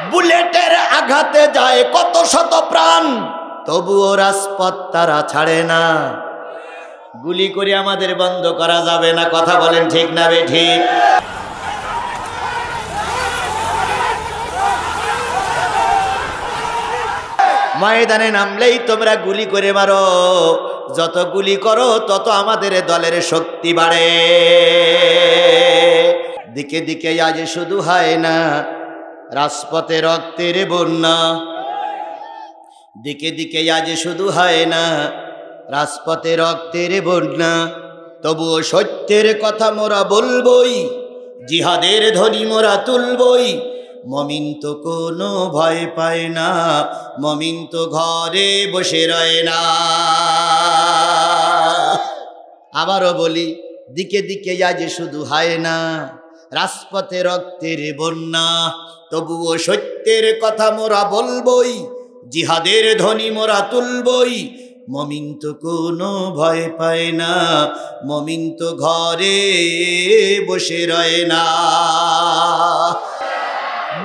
বুলেটের আঘাতে যায় কত শত প্রাণ, তবুও রাজপথ তারা ছাড়ে না। গুলি করে আমাদের বন্ধ করা যাবে না, কথা বলেন ঠিক না বেঠিক? ময়দানে নামলেই তোমরা গুলি করে মারো, যত গুলি করো তত আমাদের দলের শক্তি বাড়ে। দিকে দিকে আজ শুধু হয় না রাজপথে রক্তের বন্যা, দিকে দিকে আজ শুধু হয় না রাজপথে রক্তের বন্যা, তবুও সত্যের কথা মোরা বলবই, জিহাদের ধ্বনি মোরা তুলবই। মমিন তো কোনো ভয় পায় না, মমিন তো ঘরে বসে রয় না। আবারও বলি, দিকে দিকে আজ শুধু হয় না রাজপথে রক্তের বন্যা, তবুও সত্যের কথা মোরা বলবই, জিহাদের ধ্বনি মোরা তুলবই। মমিন তো কোনো ভয় পায় না, মমিন তো ঘরে বসে রয় না।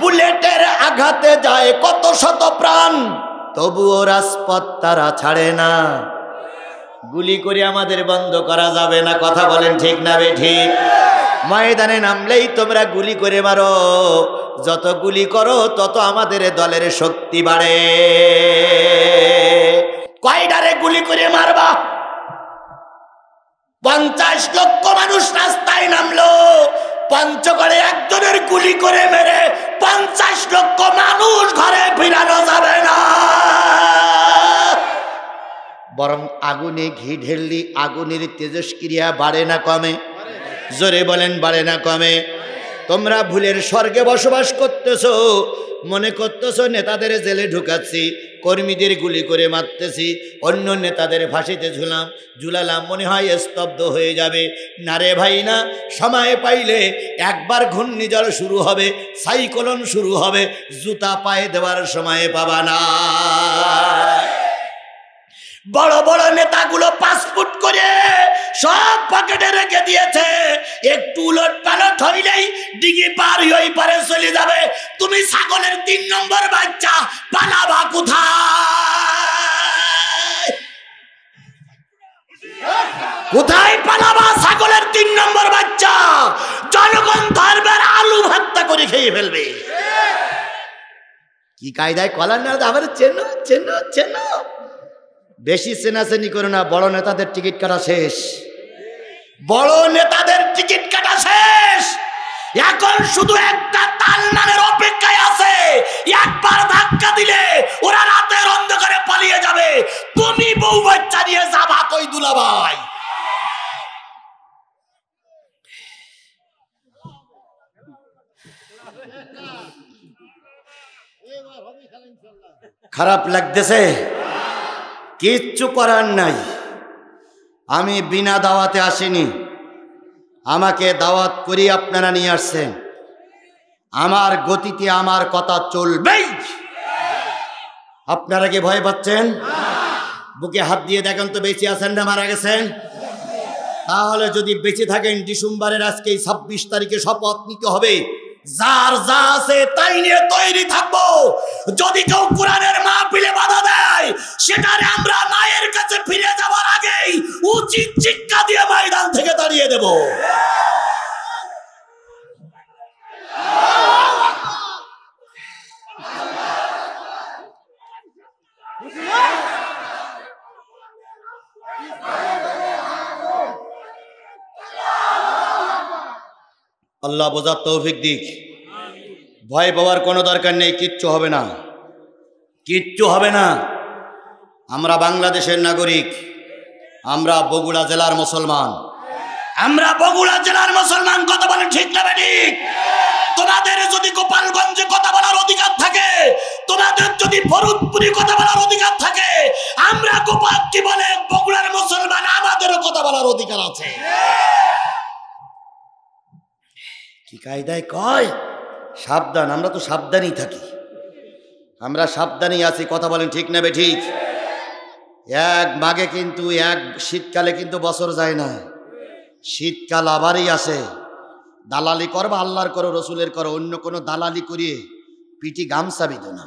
বুলেটের আঘাতে যায় কত শত প্রাণ, তবুও রাজপথ তারা ছাড়ে না। গুলি করে আমাদের বন্ধ করা যাবে না, কথা বলেন ঠিক না বেঠিক? ময়দানে নামলেই তোমরা গুলি করে মারো, যত গুলি করো তত আমাদের দলের শক্তি বাড়ে। কয়ডারে গুলি করে মারবা? 50 লক্ষ মানুষ রাস্তায় নামলো, পঞ্চগড়ে একজনের গুলি করে মেরে 50 লক্ষ মানুষ ঘরে ফিরানো যাবে না। বরং আগুনে ঘি ঢেললি আগুনের তেজস্ক্রিয়া বাড়ে না কমে? জোরে বলেন, বাড়ে না কমে? তোমরা ভুলের স্বর্গে বসবাস করতেছো, মনে করতেছো নেতাদের জেলে ঢুকাচ্ছি, কর্মীদের গুলি করে মারতেছি, অন্য নেতাদের ফাঁসিতে ঝুলালাম, মনে হয় স্তব্ধ হয়ে যাবে। না রে ভাই না, সময় পাইলে একবার ঘূর্ণিঝড় শুরু হবে, সাইক্লোন শুরু হবে, জুতা পায়ে দেওয়ার সময় পাবা না। বড় বড় নেতাগুলো 5 ফুট করে সব পকেটে রেখে দিয়েছে, একটু উলট পালট হইলেই ডিগি পার হই পারে চলে যাবে। তুমি ছাগলের 3 নম্বর বাচ্চা, পালাবা কোথায়? কোথায় পালাবা ছাগলের 3 নম্বর বাচ্চা? জনগণ ধরবার আলু ভর্তা করে খেয়ে ফেলবে। কি কায়দায় কলার না আবার চেনো চেনো চেনো। বেশি চেনাচেনি করো না, বড় নেতাদের টিকিট কাটা শেষ, বড় নেতাদের টিকিট কাটা শেষ। এখন শুধু একটা তালমানের অপেক্ষায় আছে, একবার ধাক্কা দিলে ওরা রাতের অন্ধকারে পালিয়ে যাবে। তুমি বউ বাচ্চা নিয়ে যাবা কই দুলাভাই? খারাপ লাগতেছে? কিচ্ছু করার নাই। আমি বিনা দাওয়াতে আসিনি, আমাকে দাওয়াত করি আপনারা নিয়ে আসছেন। আমার গতিতে আমার কথা চলবেই। আপনারা কি ভয় পাচ্ছেন? বুকে হাত দিয়ে দেখেন তো বেঁচে আছেন না মারা গেছেন? তাহলে যদি বেঁচে থাকেন, ডিসেম্বরের আজকে 26 তারিখে শপথ নিতে হবে, যার যা আছে তাই নিয়ে তৈরি থাকবো। যদি কেউ কোরআনের মাহফিলে বাধা দেয়, সেটারে আমরা মায়ের কাছে ফিরে যাওয়ার আগেই উচিত শিক্ষা দিয়ে ময়দান থেকে তাড়িয়ে দেব। আল্লাহ বোঝার তৌফিক দিক। ভয় পাওয়ার কোনো দরকার নেই, কিচ্ছু হবে না, কিচ্ছু হবে না। আমরা বাংলাদেশের নাগরিক, আমরা বগুড়া জেলার মুসলমান, আমরা বগুড়া জেলার মুসলমান। কথা বলেন ঠিক না ঠিক? তোমাদের যদি গোপালগঞ্জে কথা বলার অধিকার থাকে, তোমাদের যদি ফরিদপুরে কথা বলার অধিকার থাকে, আমরা গোপাল কি বলে বগুড়ার মুসলমান, আমাদেরও কথা বলার অধিকার আছে। কি কায়দায় কয়? সাবধান। আমরা তো সাবধানই থাকি, আমরা সাবধানই আছি। কথা বলেন ঠিক না ঠিক? এক মাঘে কিন্তু, এক শীতকালে কিন্তু বছর যায় না, শীতকাল আবারই আসে। দালালি করবা, আল্লাহর করো, রসুলের করো, অন্য কোনো দালালি করিয়ে পিটি গামছা বিধো না।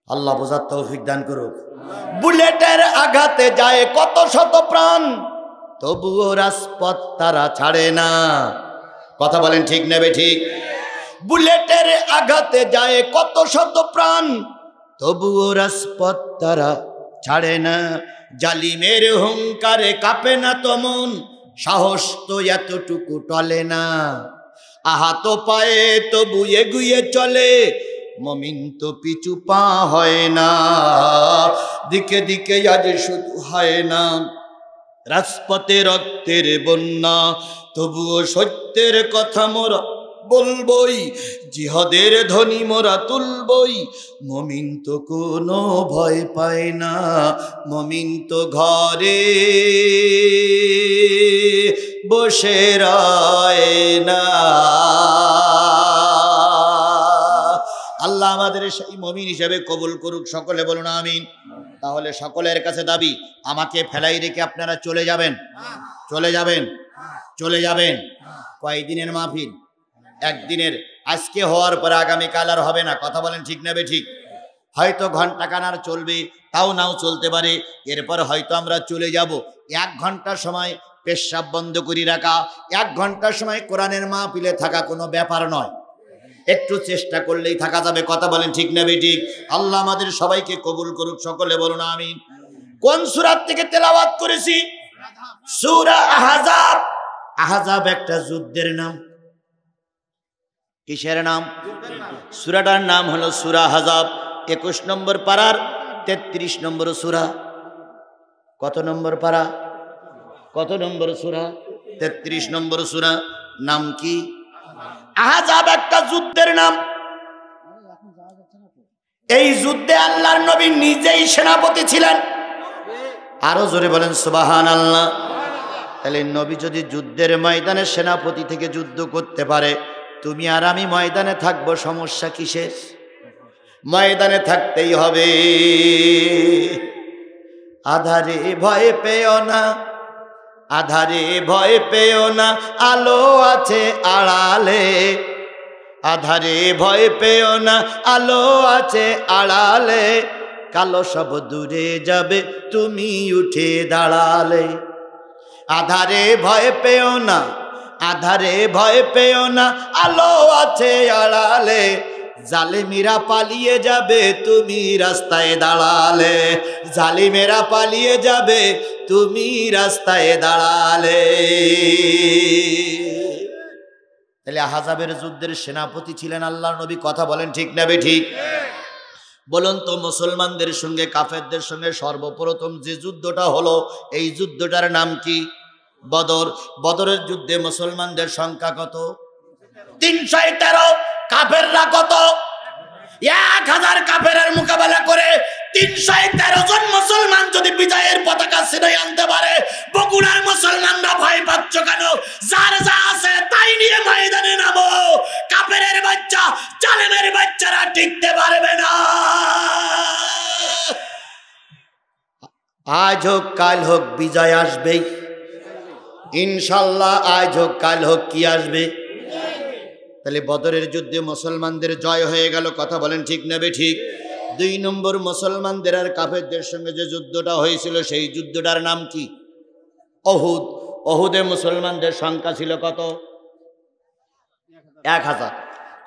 আল্লাহ বোঝার তৌফিক দান করুক। বুলেটের আঘাতে যায় কত শত প্রাণ, তবুও রাজপথ তারা ছাড়ে না। কথা বলেন ঠিক নেবে ঠিক? বুলেটের আঘাতে যায় কত শত প্রাণ, তবুও রাজপথ তারা ছাড়ে না। জালিমের হুঙ্কারে কাঁপে না তো মন, সাহস তো এতটুকু টলে না। আহাত পায়ে তবু এগুয়ে চলে, মুমিন তো পিছু পা হয় না। দিকে দিকে আজ শুধু হয় না রাজপথে রক্তের বন্যা, তবুও সত্যের কথা মোরা বলবই, জিহাদের ধ্বনি মোরা তুলবই। মুমিন তো কোনো ভয় পায় না, মুমিন তো ঘরে বসে রয় না। আল্লাহ আমাদের সেই মুমিন হিসেবে কবুল করুক, সকলে বলুন আমিন। তাহলে সকলের কাছে দাবি, আমাকে ফেলাই রেখে আপনারা চলে যাবেন? চলে যাবেন? চলে যাবেন? কয়দিনের মাহফিল? একদিনের। আজকে হওয়ার পরে আগামীকাল আর হবে না। কথা বলেন ঠিক নেবে ঠিক? হয়তো ঘন্টা কানার চলবে, তাও নাও চলতে পারে। এরপর হয়তো আমরা চলে যাব। 1 ঘন্টার সময় পেশাব বন্ধ করে রাখা, 1 ঘন্টার সময় কোরআনের মাহফিলে থাকা কোনো ব্যাপার নয়। একটু চেষ্টা করলেই থাকা যাবে। কথা বলেন ঠিক নেবে ঠিক? আল্লাহ আমাদের সবাইকে কবুল করুক, সকলে বলুন আমিন। কোন সূরা থেকে তেলাওয়াত করেছি? সূরা আহজাব। আহজাব একটা যুদ্ধের নাম। কিসের নাম? সূরাটার নাম হলো সূরা আহজাব। 21 নম্বর পারার 33 নম্বর সূরা। কত নম্বর পারা? কত নম্বর সূরা? 33 নম্বর সূরা। নাম কি? আহজাব একটা যুদ্ধের নাম। এই যুদ্ধে আল্লাহর নবী নিজেই সেনাপতি ছিলেন। আরো জোরে বলেন সুবহানাল্লাহ। তাহলে নবী যদি যুদ্ধের ময়দানে সেনাপতি থেকে যুদ্ধ করতে পারে, তুমি আর আমি ময়দানে থাকবো, সমস্যা কিসের? ময়দানে থাকতেই হবে। আধারে ভয় পেও না, আধারে ভয় পেও না, আলো আছে আড়ালে। আধারে ভয় পেও না, আলো আছে আড়ালে। কালো সব দূরে যাবে, তুমি উঠে দাঁড়ালে। আধারে ভয় পেও না, আধারে ভয় পেও না, আলো আছে আড়ালে। জালিমেরা পালিয়ে যাবে, তুমি রাস্তায় দাঁড়ালে। জালিমেরা পালিয়ে যাবে, তুমি রাস্তায় দাঁড়ালে। তাহলে আহজাবের যুদ্ধের সেনাপতি ছিলেন আল্লাহর নবী। কথা বলেন ঠিক নেবে ঠিক? বলুন তো, মুসলমানদের সঙ্গে কাফেরদের সঙ্গে সর্বপ্রথম যে যুদ্ধটা হলো, এই যুদ্ধটার নাম কি? বদর। বদরের যুদ্ধে মুসলমানদের সংখ্যা কত? 313। কাফেররা কত? 1000 কাফেরের মোকাবেলা করে 313 জন মুসলমান যদি বিজয়ের পতাকা ছিনিয়ে আনতে পারে, বগুড়ার মুসলমানরা ভয় পাচ্ছ কেন? যার যা আছে তাই নিয়ে ময়দানে নামো। কাফেরের বাচ্চা, জালেমের বাচ্চারা টিকতে পারবে না। আজ হোক কাল হোক বিজয় আসবেই ইনশাল্লাহ। আজ হোক কাল হোক কি আসবে? তাহলে বদরের যুদ্ধে মুসলমানদের জয় হয়ে গেল। কথা বলেন ঠিক নেবে ঠিক? 2 নম্বর, মুসলমানদের আর কাফেরদের সঙ্গে যে যুদ্ধটা হয়েছিল, সেই যুদ্ধটার নাম কি? অহুদ। অহুদে মুসলমানদের সংখ্যা ছিল কত? 1000।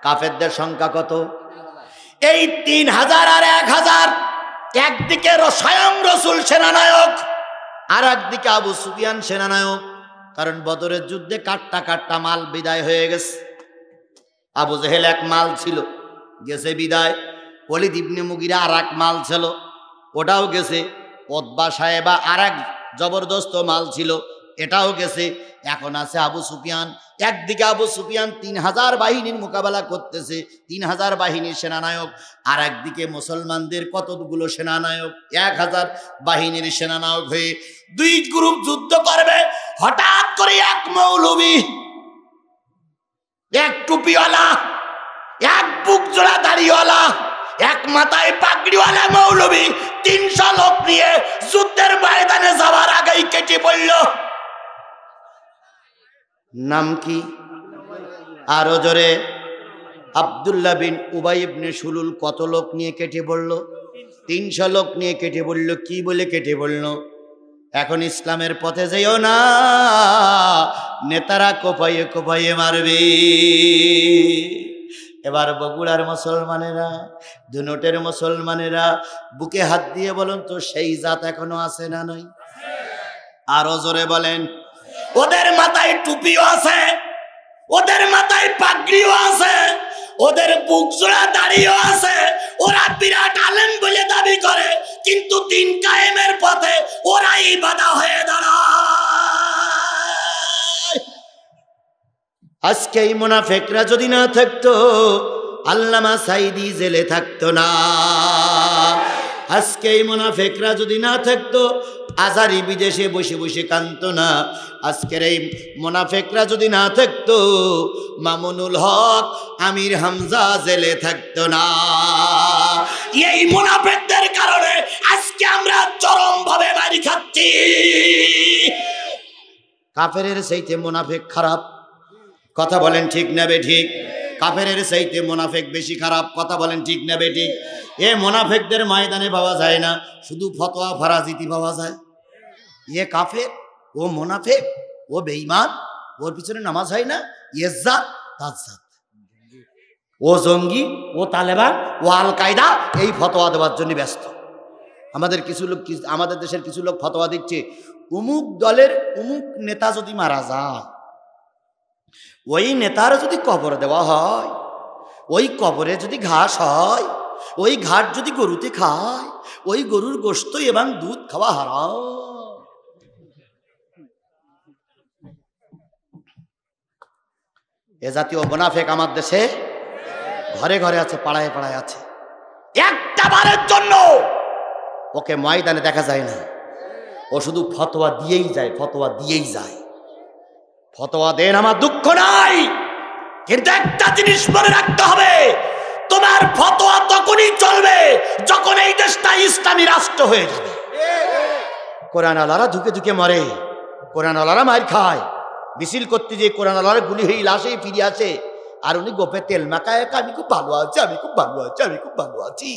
কাফেরদের সংখ্যা কত? এই 3000 আর 1000। একদিকে স্বয়ং রাসূল সেনানায়ক, আর একদিকে আবু সুফিয়ান সেনানায়ক। কারণ বদরের যুদ্ধে কাট্টা কাট্টা মাল বিদায় হয়ে গেছে। আবু জেহেল এক মাল ছিল, গেছে বিদায়। ওলীদ ইবনে মুগিরা আর এক মাল ছিল, ওটাও গেছে। উতবা সাহেবা আর এক জবরদস্ত মাল ছিল, এটাও গেছে। এখন আছে আবু সুফিয়ান। একদিকে আবু সুফিয়ান 3000 বাহিনীর মোকাবেলা করতেছে, 3000 বাহিনীর সেনানায়ক। আর একদিকে মুসলমানদের কতগুলো সেনানায়ক? 1000 বাহিনীর সেনানায়ক হয়ে 2 গ্রুপ যুদ্ধ করবে। হঠাৎ করে এক মৌলবী, এক টুপিওয়ালা, এক বুক জোড়া দাড়িওয়ালা, এক মাথায় পাগড়িওয়ালা মৌলবী 300 লোক নিয়ে যুদ্ধের ময়দানে যাওয়ার আগেই কেটে পড়ল। নাম কি? আরো জোরে, আব্দুল্লাহ বিন উবাই ইবনে সুলুল কত লোক নিয়ে কেটে পড়ল? 300 লোক নিয়ে কেটে পড়ল। কি বলে কেটে পড়ল? এখন ইসলামের পথে যেও না, নেতারা কোপাইয়ে কোপাইয়ে মারবে। এবার বগুড়ার মুসলমানেরা, ধুনটের মুসলমানেরা বুকে হাত দিয়ে বলুন তো, সেই জাত এখনো আছে না নাই? আরো জোরে বলেন। ওদের মাথায় টুপিও আছে, ওদের মাথায় পাগড়িও আছে, ওদের বুক জোড়া দাড়িও আছে, ওরা বিরাট আলেম বলে দাবি করে, কিন্তু দিন কায়েমের পথে ওরাই বাধা হয়ে দাঁড়ায়। আজকে এই মুনাফিকরা যদি না থাকতো, আল্লামা সাইদি জেলে থাকতো না। আজকে এই মুনাফিকরা যদি না থাকতো, আজারি বিদেশে বসে বসে কাঁদতো না। আজকের এই মুনাফিকরা যদি না থাকতো, মামুনুল হক, আমির হামজা জেলে থাকতো না। এই মুনাফিকদের কারণে আজকে আমরা চরম ভাবে মারি খাচ্ছি। কাফেরের চাইতে মুনাফিক খারাপ, কথা বলেন ঠিক না বেঠিক? কাফেরের চাইতে মুনাফিক বেশি খারাপ, কথা বলেন ঠিক না বেঠিক? এ মুনাফিকদের ময়দানে পাওয়া যায় না, শুধু ফতোয়া ফারাজিতি পাওয়া যায়। এ কাফের, ও মুনাফিক, ও বেঈমান, ওর পিছনে নামাজ হয় না, ইজ্জাত তাজ্জাত, ও জঙ্গি, ও তালেবান, ও আল কায়দা, এই ফতোয়া দেওয়ার জন্য ব্যস্ত। আমাদের কিছু লোক, আমাদের দেশের কিছু লোক ফতোয়া দিচ্ছে, অমুক দলের অমুক নেতা যদি মারা যায়, ওই নেতার যদি কবর দেওয়া হয়, ওই কবরে যদি ঘাস হয়, ওই ঘাট যদি গরুতে খায়, ওই গরুর গোশত এবং দুধ খাওয়া হারাম। এ জাতীয় মুনাফিক আমার দেশে ঘরে ঘরে আছে, পাড়ায় পাড়ায় আছে। একটা বারের জন্য ওকে ময়দানে দেখা যায় না, ও শুধু ফতোয়া দিয়েই যায়, ফতোয়া দিয়েই যায়। ফতোয়া দেন, আমার দুঃখ নাই, কিন্তু একটা জিনিস মনে রাখতে হবে, তোমার ফতোয়া তখনই চলবে যখন এই দেশটা ইসলামী রাষ্ট্র হয়ে যাবে। কোরআন আলারা ধুকে ধুকে মরে, কোরআন আলারা মার খায়, মিছিল করতে যে কোরআন আলারা গুলি হয়ে লাশেই ফিরে আসে, আর উনি গোপে তেল মাখায়, আমি খুব ভালো আছি, আমি খুব ভালো আছি, আমি খুব ভালো আছি।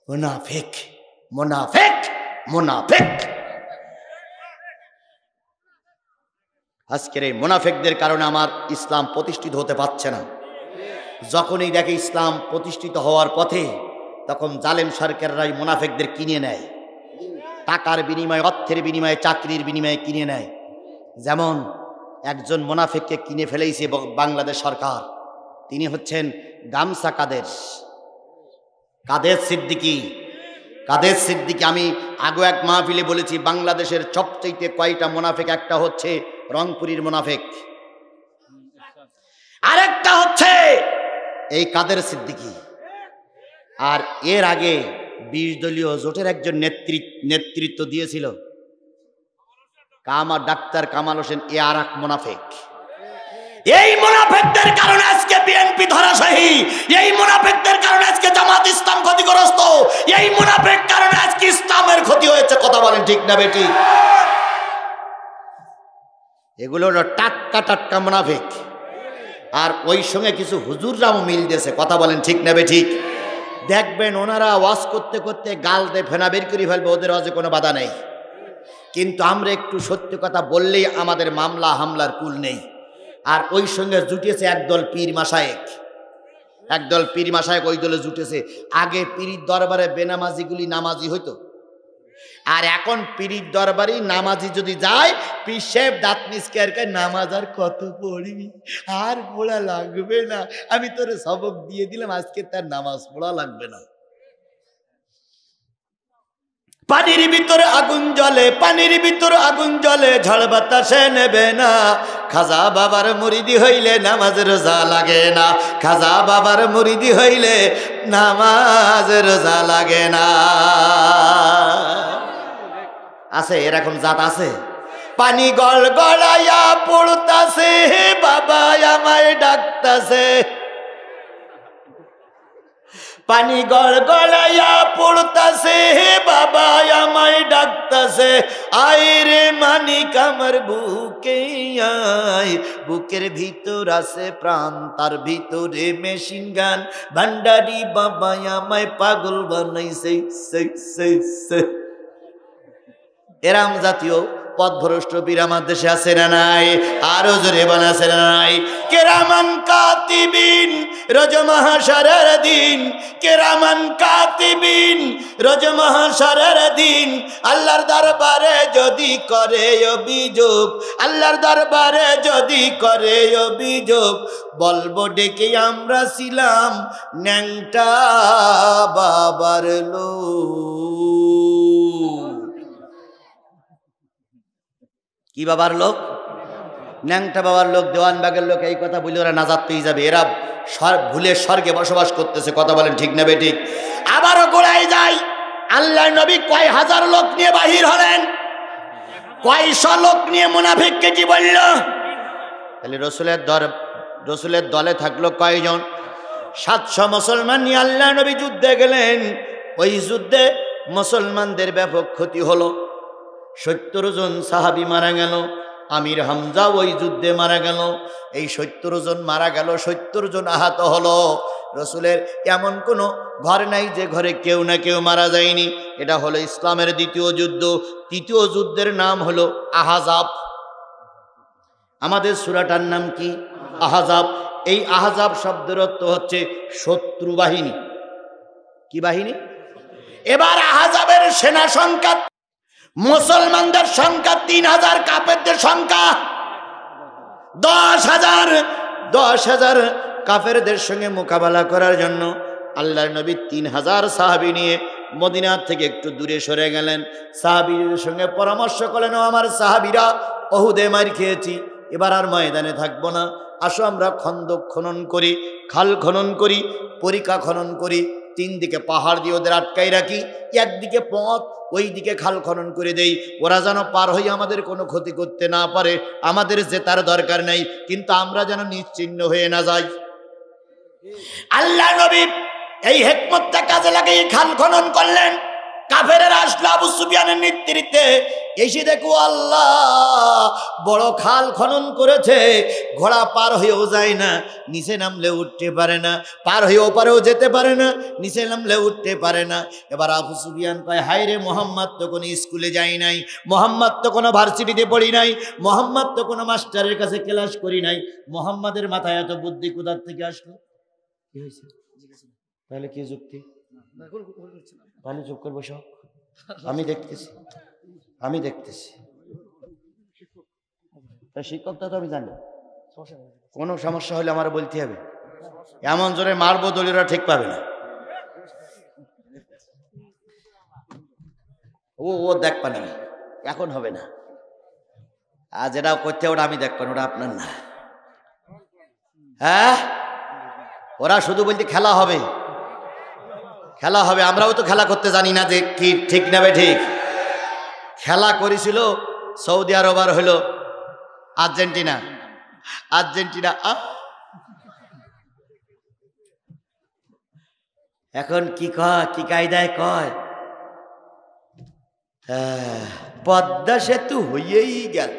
মুনাফিক, মুনাফিক, মুনাফিক। আজকের এই মুনাফিকদের কারণে আমার ইসলাম প্রতিষ্ঠিত হতে পারছে না। যখনই দেখে ইসলাম প্রতিষ্ঠিত হওয়ার পথে, তখন জালেম সরকাররাই মুনাফিকদের কিনে নেয়, টাকার বিনিময়ে, অর্থের বিনিময়ে, চাকরির বিনিময়ে কিনে নেয়। যেমন একজন মুনাফিককে কিনে ফেলেছে বাংলাদেশ সরকার, তিনি হচ্ছেন গামছা কাদের, কাদের সিদ্দিকী। কাদের সিদ্দিকী, আমি আগে এক মাহফিলে বলেছি, বাংলাদেশের সবচেয়ে কয়টা মুনাফিক, একটা হচ্ছে রংপুরের মুনাফিক, আরেকটা হচ্ছে এই কাদের সিদ্দিকী। আর এর আগে 20 দলীয় জোটের একজন নেতৃত্ব দিয়েছিল ডাক্তার কামাল হোসেন, এ আর এক মুনাফিক। এই মুনাফিকদের কারণে আজকে বিএনপি ধরাশায়ী, এই মুনাফিকদের কারণে আজকে জামাত ইসলাম ক্ষতিগ্রস্ত, এই মুনাফিক কারণে আজকে ইসলামের ক্ষতি হয়েছে, কথা বলেন ঠিক না বেটি? এগুলো হলো টাটকা টাটকা মুনাফিক। আর ওই সঙ্গে কিছু হুজুররাও মিল দিয়েছে, কথা বলেন ঠিক না বেঠিক? দেখবেন ওনারা ওয়াজ করতে করতে গাল দিয়ে ফেনা বের করে ফেলবে, ওদের ওয়াজে কোনো বাধা নেই। কিন্তু আমরা একটু সত্য কথা বললেই আমাদের মামলা হামলার কুল নেই। আর ওই সঙ্গে জুটেছে একদল পীর মাশায়েখ, একদল পীর মাশায়েখ ওই দলে জুটেছে। আগে পীরির দরবারে বেনামাজিগুলি নামাজি হইতো, আর এখন পীরির দরবারে নামাজি যদি যায়, পীর সাহেব দাঁত মিসকে নামাজ আর কত পড়বি, আর পড়া লাগবে না, আমি তোরে সবক দিয়ে দিলাম, আজকে তার নামাজ পড়া লাগবে না। পানির ভিতরে আগুন জ্বলে, পানির ভিতরে আগুন জ্বলে, ঝড় বাতাসে নেবে না। খাজা বাবার মুরিদি হইলে নামাজ রোজা লাগে না, খাজা বাবার মুরিদি হইলে নামাজ রোজা লাগে না। আছে এরকম জাত আছে। পানি গল গড়াইয়া পড়তাছে, বাবা আমায় ডাকতাছে। পানি গড়গড়াইয়া পড়তাছে, বাবা আমায় ডাকতাছে, আয় রে মানিক আমার বুকে আয়। বুকের ভিতর আছে প্রাণ, তার ভিতরে মেশিন গান, ভান্ডারি বাবা আমায় পাগল বানাইছে। এরাম জাতীয় পথভ্রষ্ট বীর আমার দেশে আছে না নাই? আরো জোরে বানাছে না নাই? কেরামান কাতিবিন রোজ মাহশরের দিন, কেরামান কাতিবিন রোজ মাহশরের দিন, আল্লাহর দরবারে যদি করে অভিযোগ, আল্লাহর দরবারে যদি করে অভিযোগ, বলবো ডেকে আমরা ছিলাম ন্যাংটা বাবার লোক। কি বাবার লোক? ন্যাংটা বাবার লোক, দেওয়ানবাগের লোক। এই কথা বলে ওরা নাজাত পেয়ে যাবে। এরা ভুলে স্বর্গে বসবাস করতেছে। কথা বলেন ঠিক না বেঠিক? আবারও গোড়ায় যায়, আল্লাহ নবী কয় হাজার লোক নিয়ে বাহির হলেন, কয়শো লোক নিয়ে মুনাফিককে কি বলল? তাহলে রসুলের দলে থাকলো কয়জন? 700 মুসলমান নিয়ে আল্লাহ নবী যুদ্ধে গেলেন। ওই যুদ্ধে মুসলমানদের ব্যাপক ক্ষতি হলো। 70 জন সাহাবী মারা গেল। আমির হামজা ওই যুদ্ধে মারা গেল। এই 70 জন মারা গেল, 70 জন আহত হলো। রসুলের এমন কোনো ঘর নাই যে ঘরে কেউ না কেউ মারা যায়নি। এটা হলো ইসলামের দ্বিতীয় যুদ্ধ। তৃতীয় যুদ্ধের নাম হলো আহজাব। আমাদের সূরাটার নাম কি? আহজাব। এই আহজাব শব্দের অর্থ হচ্ছে শত্রু বাহিনী। কি বাহিনী? এবার আহজাবের সেনা সংখ্যা, মুসলমানদের সংখ্যা 3000, কাফেরদের সংখ্যা 10,000। 10,000 কাফেরদের সঙ্গে মোকাবেলা করার জন্য আল্লাহর নবী 3000 সাহাবী নিয়ে মদিনা থেকে একটু দূরে সরে গেলেন। সাহাবীদের সঙ্গে পরামর্শ করলেন, আমার সাহাবীরা, উহুদে মার খেয়েছি, এবার আর ময়দানে থাকবো না। আসো আমরা খন্দক খনন করি, খাল খনন করি, পরিখা খনন করি, 3 দিকে পাহাড় দিয়ে ওদের আটকাই রাখি, একদিকে পথ, ওই দিকে খাল খনন করে দেই, ওরা যেন পার হয়ে আমাদের কোনো ক্ষতি করতে না পারে। আমাদের জেতার দরকার নেই, কিন্তু আমরা যেন নিশ্চিহ্ন হয়ে না যাই। আল্লাহ নবী এই হিকমতটা কাজে লাগিয়ে খাল খনন করলেন। কাফেরেরা আসলো আবু সুফিয়ানের নেতৃত্বে। এসে দেখো আল্লাহ বড় খাল খনন করেছে, ঘোড়া পার হয়েও যায় না, নিচে নামলে উঠতে পারে না, পার হয়েও পারেও যেতে পারে না, নিচে নামলে উঠতে পারে না। এবার আবু সুফিয়ান কয়, হায় রে, মোহাম্মদ তো কোনো স্কুলে যাই নাই, মোহাম্মদ তো কোনো ভার্সিটিতে পড়ি নাই, মোহাম্মদ তো কোনো মাস্টারের কাছে ক্লাস করি নাই, মোহাম্মদের মাথায় এত বুদ্ধি কোথার থেকে আসলো? কি হয়েছে? তাহলে কি যুক্তি? তাহলে চুপ করে বসো, আমি দেখতেছি। শিক্ষকটা তো আমি জানি, কোনো সমস্যা হলে আমার বলতে হবে। এমন জোরে মারবো দলীয়রা ঠিক পাবে না। ও দেখবা না, এখন হবে না। আর যেটা করতে ওটা আমি দেখবো, ওটা আপনার না। হ্যাঁ, ওরা শুধু বলতে খেলা হবে, খেলা হবে। আমরাও তো খেলা করতে জানি না যে কি ঠিক নেবে ঠিক। খেলা করেছিল সৌদি আরব আর হলো আর্জেন্টিনা। এখন কি কায়দায় কয়, পদ্মা সেতু হইয়েই গেল,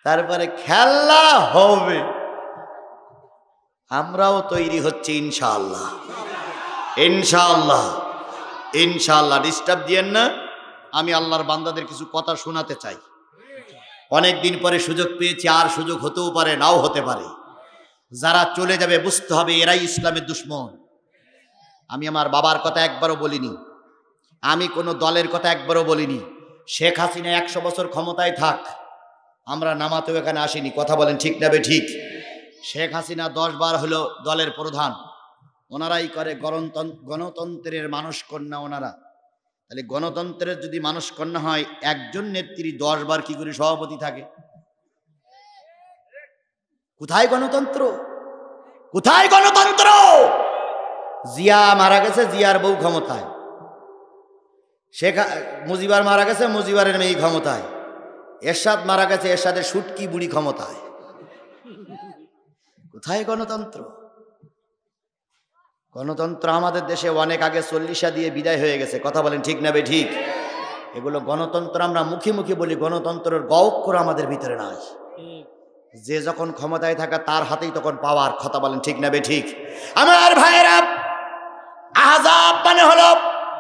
তারপরে খেলা হবে। আমরাও তৈরি হচ্ছে ইনশাআল্লাহ, ইনশাআল্লাহ, ইনশাআল্লাহ। ডিস্টার্ব দিয়েন না, আমি আল্লাহর বান্দাদের কিছু কথা শোনাতে চাই। অনেক দিন পরে সুযোগ পেয়েছি, আর সুযোগ হতেও পারে, নাও হতে পারে। যারা চলে যাবে বুঝতে হবে এরাই ইসলামের দুশ্মন। আমি আমার বাবার কথা একবারও বলিনি, আমি কোনো দলের কথা একবারও বলিনি। শেখ হাসিনা 100 বছর ক্ষমতায় থাক, আমরা নামাতেও এখানে আসিনি। কথা বলেন ঠিক না বে ঠিক? শেখ হাসিনা 10 বার হলো দলের প্রধান, ওনারাই করে গণতন্ত্রের মানুষ কন্যা ওনারা। তাহলে গণতন্ত্রের যদি মানুষ কন্যা হয়, একজন নেত্রী 10 বার কি করে সভাপতি থাকে? কোথায় গণতন্ত্র? কোথায় গণতন্ত্র? জিয়া মারা গেছে, জিয়ার বউ ক্ষমতায়। শেখ মুজিবার মারা গেছে, মুজিবারের মেয়ে ক্ষমতায়। এরশাদ মারা গেছে, এরশাদের সুটকি বুড়ি ক্ষমতায়। কোথায় গণতন্ত্র? গণতন্ত্র আমাদের দেশে অনেক আগে 40 দিয়ে বিদায় হয়ে গেছে, কথা বলেন ঠিক না বে ঠিক? এগুলো গণতন্ত্র আমরা মুখে মুখে বলি, গণতন্ত্রের গহ্বর আমাদের ভিতরে নাই। যে যখন ক্ষমতায় থাকা তার হাতেই তখন পাওয়ার, কথা বলেন ঠিক না বে ঠিক? আমার ভাইয়েরা, আহজাব মানে হলো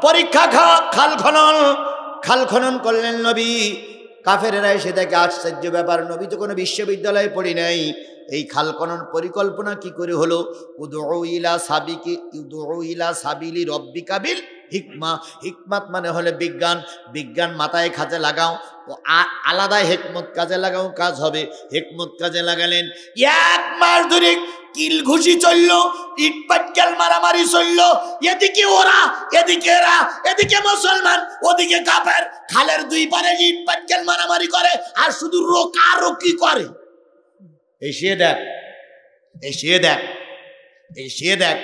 পরীক্ষা, খাল খনন করলেন নবী। কাফেরেরা এসে দেখে আশ্চর্য ব্যাপার, নবী তো কোনো বিশ্ববিদ্যালয়ে পড়ি নাই, এই খাল খনন পরিকল্পনা কি করে হলো? উদউ ইলা সাবিলি রব্বিকা বিল হিকমা। হিকমত মানে হলে বিজ্ঞান, বিজ্ঞান মাথায় কাজে লাগাও, ও আলাদা হেকমত কাজে লাগাও, কাজ হবে। হেকমত কাজে লাগালেন, 1 মাস ধরে কিল ঘুষি চললো, ইট পাটকেল মারামারি চললো, এদিকে ওরা, এদিকে এরা, এদিকে মুসলমান, ওদিকে কাফের। খালের 2 পারে ইট পাটকেল মারামারি করে আর শুধু রোকারোকি করে। এসে দেখ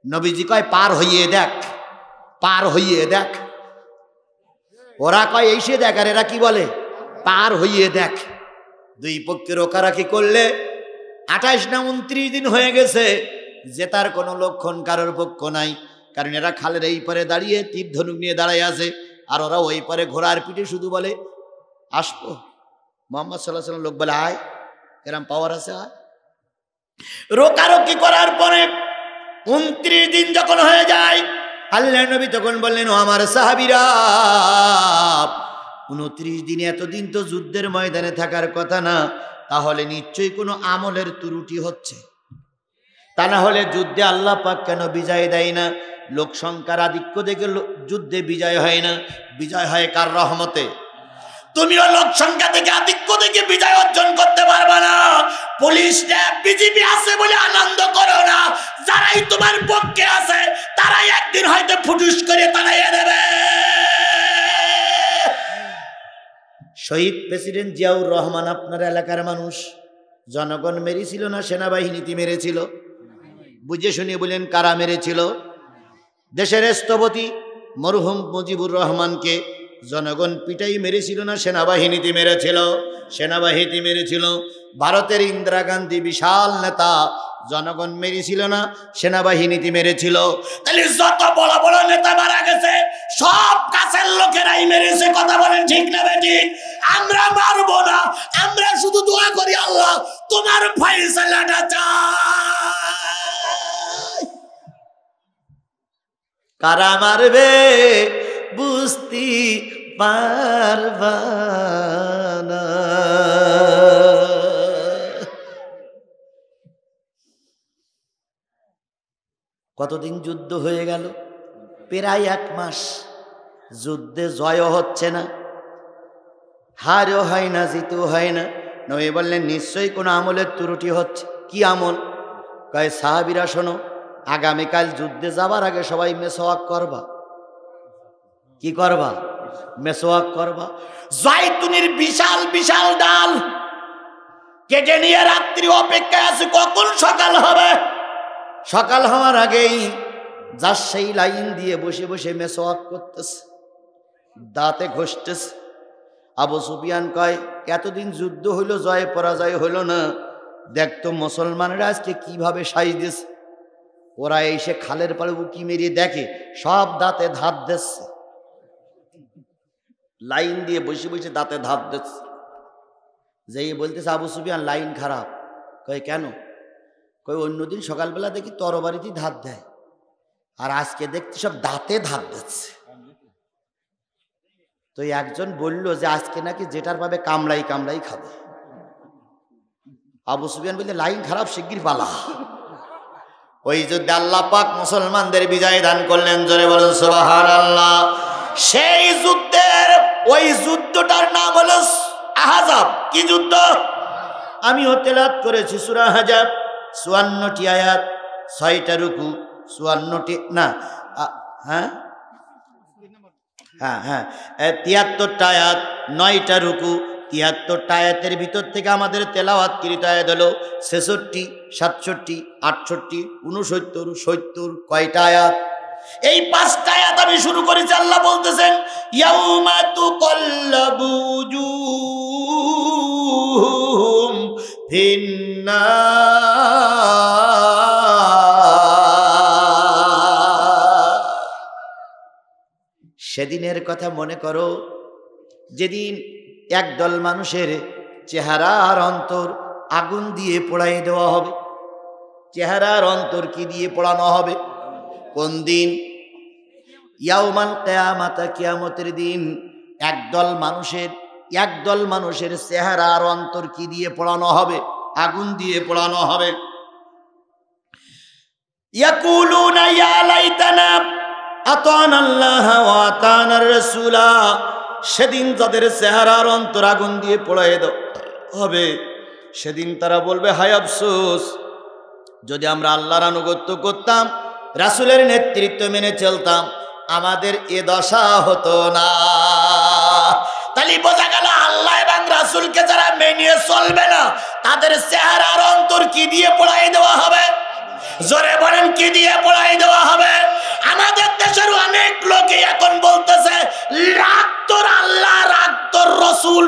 নবীজি কয় পার হইয়ে দেখ। ওরা কয় এসে দেখ, আর এরা কি বলে পার হইয়ে দেখ। 2 পক্ষে রোকারাকি করলে 28 না 29 দিন হয়ে গেছে, জেতার কোনো লক্ষণ কারোর পক্ষ নাই। কারণ এরা খালের এই পারে দাঁড়িয়ে তীর ধনুক নিয়ে দাঁড়ায় আছে, আর ওরা ওই পারে ঘোড়ার পিঠে শুধু বলে আসবো। মোহাম্মদ সাল্লাল্লাহু আলাইহি ওয়াসাল্লাম লোক বলে আয়, এরম পাওয়ার আছে আয়। রোকারকি করার পরে 29 দিন যখন হয়ে যায়, আল্লাহ নবী তখন বললেন, ও আমার সাহাবীরা, 29 দিন, এতদিন তো যুদ্ধের ময়দানে থাকার কথা না, তাহলে নিশ্চয়ই কোনো আমলের ত্রুটি হচ্ছে। তা না হলে যুদ্ধে আল্লাহ পাক কেন বিজয় দেয় না? লোক সংখ্যার আধিক্য দেখে যুদ্ধে বিজয় হয় না, বিজয় হয় কার রহমতে? তুমিও লোক সংখ্যা থেকে আধিক্য থেকে বিজয় অর্জন করতে পারবে না। পুলিশ র্যাব বিজিবি আছে বলে আনন্দ করো না, যারাই তোমার পক্ষে আছে তারাই একদিন হয়তো ফুটুস করে তাড়াইয়া দেবে। শহীদ প্রেসিডেন্ট জিয়াউর রহমান আপনার এলাকার মানুষ, জনগণ মেরেছিল না সেনাবাহিনীতে মেরেছিল? বুঝে শুনিয়ে বলেন কারা মেরেছিল? দেশের স্থপতি মরহুম মুজিবুর রহমানকে জনগণ পিটাই মেরেছিল না সেনাবাহিনীতে মেরেছিল? সেনাবাহিনীতে মেরেছিল। ভারতের ইন্দিরা গান্ধী বিশাল নেতা, জনগণ মেরেছিল না সেনাবাহিনীতে মেরেছিল? তাহলে যত বড় বড় নেতা মারা গেছে সব কাছের লোকেরাই মেরেছে, কথা বলেন ঠিক না বেঠিক? আমরা মারবো না, আমরা শুধু দোয়া করি আল্লাহ তোমার ফয়সালাটা চাই। কারা মারবে বুঝতে পারবা না। কতদিন যুদ্ধ হয়ে গেল? প্রায় 1 মাস। যুদ্ধে জয় হচ্ছে না, হারও হয় না, জিতও হয় না। নবী বললেন নিশ্চয়ই কোনো আমলের ত্রুটি হচ্ছে। কি আমল? কয় সাহাবীরা শোনো, আগামীকাল যুদ্ধে যাবার আগে সবাই মেসওয়াক করবা। কি করবা? মেসওয়াক করবা। জাইতুনের বিশাল বিশাল ডাল কেটে নিয়ে রাত্রি অপেক্ষায় আছে কখন সকাল হবে। সকাল হওয়ার আগেই যার সেই লাইন দিয়ে বসে বসে মেসওয়াক করতেছে, দাঁতে ঘষতেছে। আবু সুফিয়ান কয় এতদিন যুদ্ধ হইল, জয় পরাজয় হইল না, দেখতো মুসলমানরা আজকে কিভাবে সাইজেছে। ওরা এসে খালের পাড়ে উকি মেরিয়ে দেখে সব দাঁতে ধাত দিচ্ছে, লাইন দিয়ে বসে বসে দাঁতে ধাত দিচ্ছে। যেই বলতেছে আবু সুফিয়ান লাইন খারাপ। কয় কেন? কয় অন্যদিন সকালবেলা দেখি তরবারিতে ধাত দেয়, আর আজকে দেখতে সব দাঁতে ধাত দিচ্ছে। তো একজন বলল যে আজকে নাকি যেটার পাবে কামড়াই কামড়াই খাবে। আবু সুফিয়ান বললে লাইন খারাপ, শিগগির পালা। ওই যুদ্ধে আল্লাহ পাক মুসলমানদের বিজয় দান করলেন, জোরে বলেন সুবহানাল্লাহ। সেই যুদ্ধের ওই যুদ্ধটার নাম হলো আহজাব। কি যুদ্ধ? আমিও তেলাওয়াত করেছি সূরা আহজাব, 54টি আয়াত, 6টা রুকু, 54টি না, হ্যাঁ 73টা আয়াত, 9টা রুকু। 73টা আয়াতের ভিতর থেকে আমাদের তেলাওয়াতকৃত আয়াত হলো 66, 67, 68, 69, 70। কয়টা আয়াত? এই 5টা আয়াত আমি শুরু করেছি। আল্লাহ বলতেছেন ইয়াউমা তুকাল্লাবু উজুহুম ফিন্নার সেদিনের কথা মনে করো, যেদিন একদল মানুষের চেহারা আর অন্তর আগুন দিয়ে পোড়াই দেওয়া হবে। চেহারা আর অন্তর কি দিয়ে পোড়ানো হবে? কোন দিন? ইয়াউমাল কিয়ামাতা, কিয়ামতের দিন একদল মানুষের চেহারা আর অন্তর কি দিয়ে পোড়ানো হবে? আগুন দিয়ে পোড়ানো হবে। ইয়াকুলুনা ইয়া লাইতানা আতানা আল্লাহ ওয়া আতানার রাসূলা, সেদিন তাদের চেহারা আর অন্তর আগুন দিয়ে পোড়াই দেওয়া হবে। সেদিন তারা বলবে, হায় আফসোস, যদি আমরা আল্লাহর আনুগত্য করতাম, রাসূলের নেতৃত্ব মেনে চলতাম, আমাদের এ দশা হতো না। তাহলে বোঝা গেল আল্লাহ এবং রাসূলকে যারা মেনে চলবে না, তাদের চেহারা আর অন্তর কি দিয়ে পোড়াই দেওয়া হবে? জোরে বলেন, কি দিয়ে পোড়াই দেওয়া হবে? আমাদের দেশের অনেক লোকে এখন বলতেছে, রাগ তোর আল্লাহ, রাগ তোর রসুল।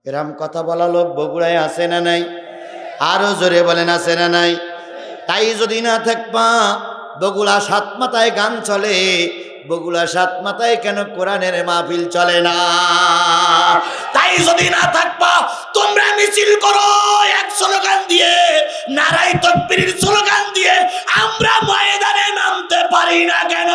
এরম কথা বলা লোক বগুড়ায় আছে না নাই? আরো জোরে বলেন, আছে না নাই? তাই যদি না থাকবা, বগুড়া সাত মাথায় গান চলে, বগুড়া সাত মাথায় কেন কোরআনের মাহফিল চলে না? তাই যদি না থাকবা, তোমরা মিছিল করো এক স্লোগান দিয়ে, নারায়ে তাকবীরের স্লোগান দিয়ে, আমরা ময়দানে নামতে পারি না কেন?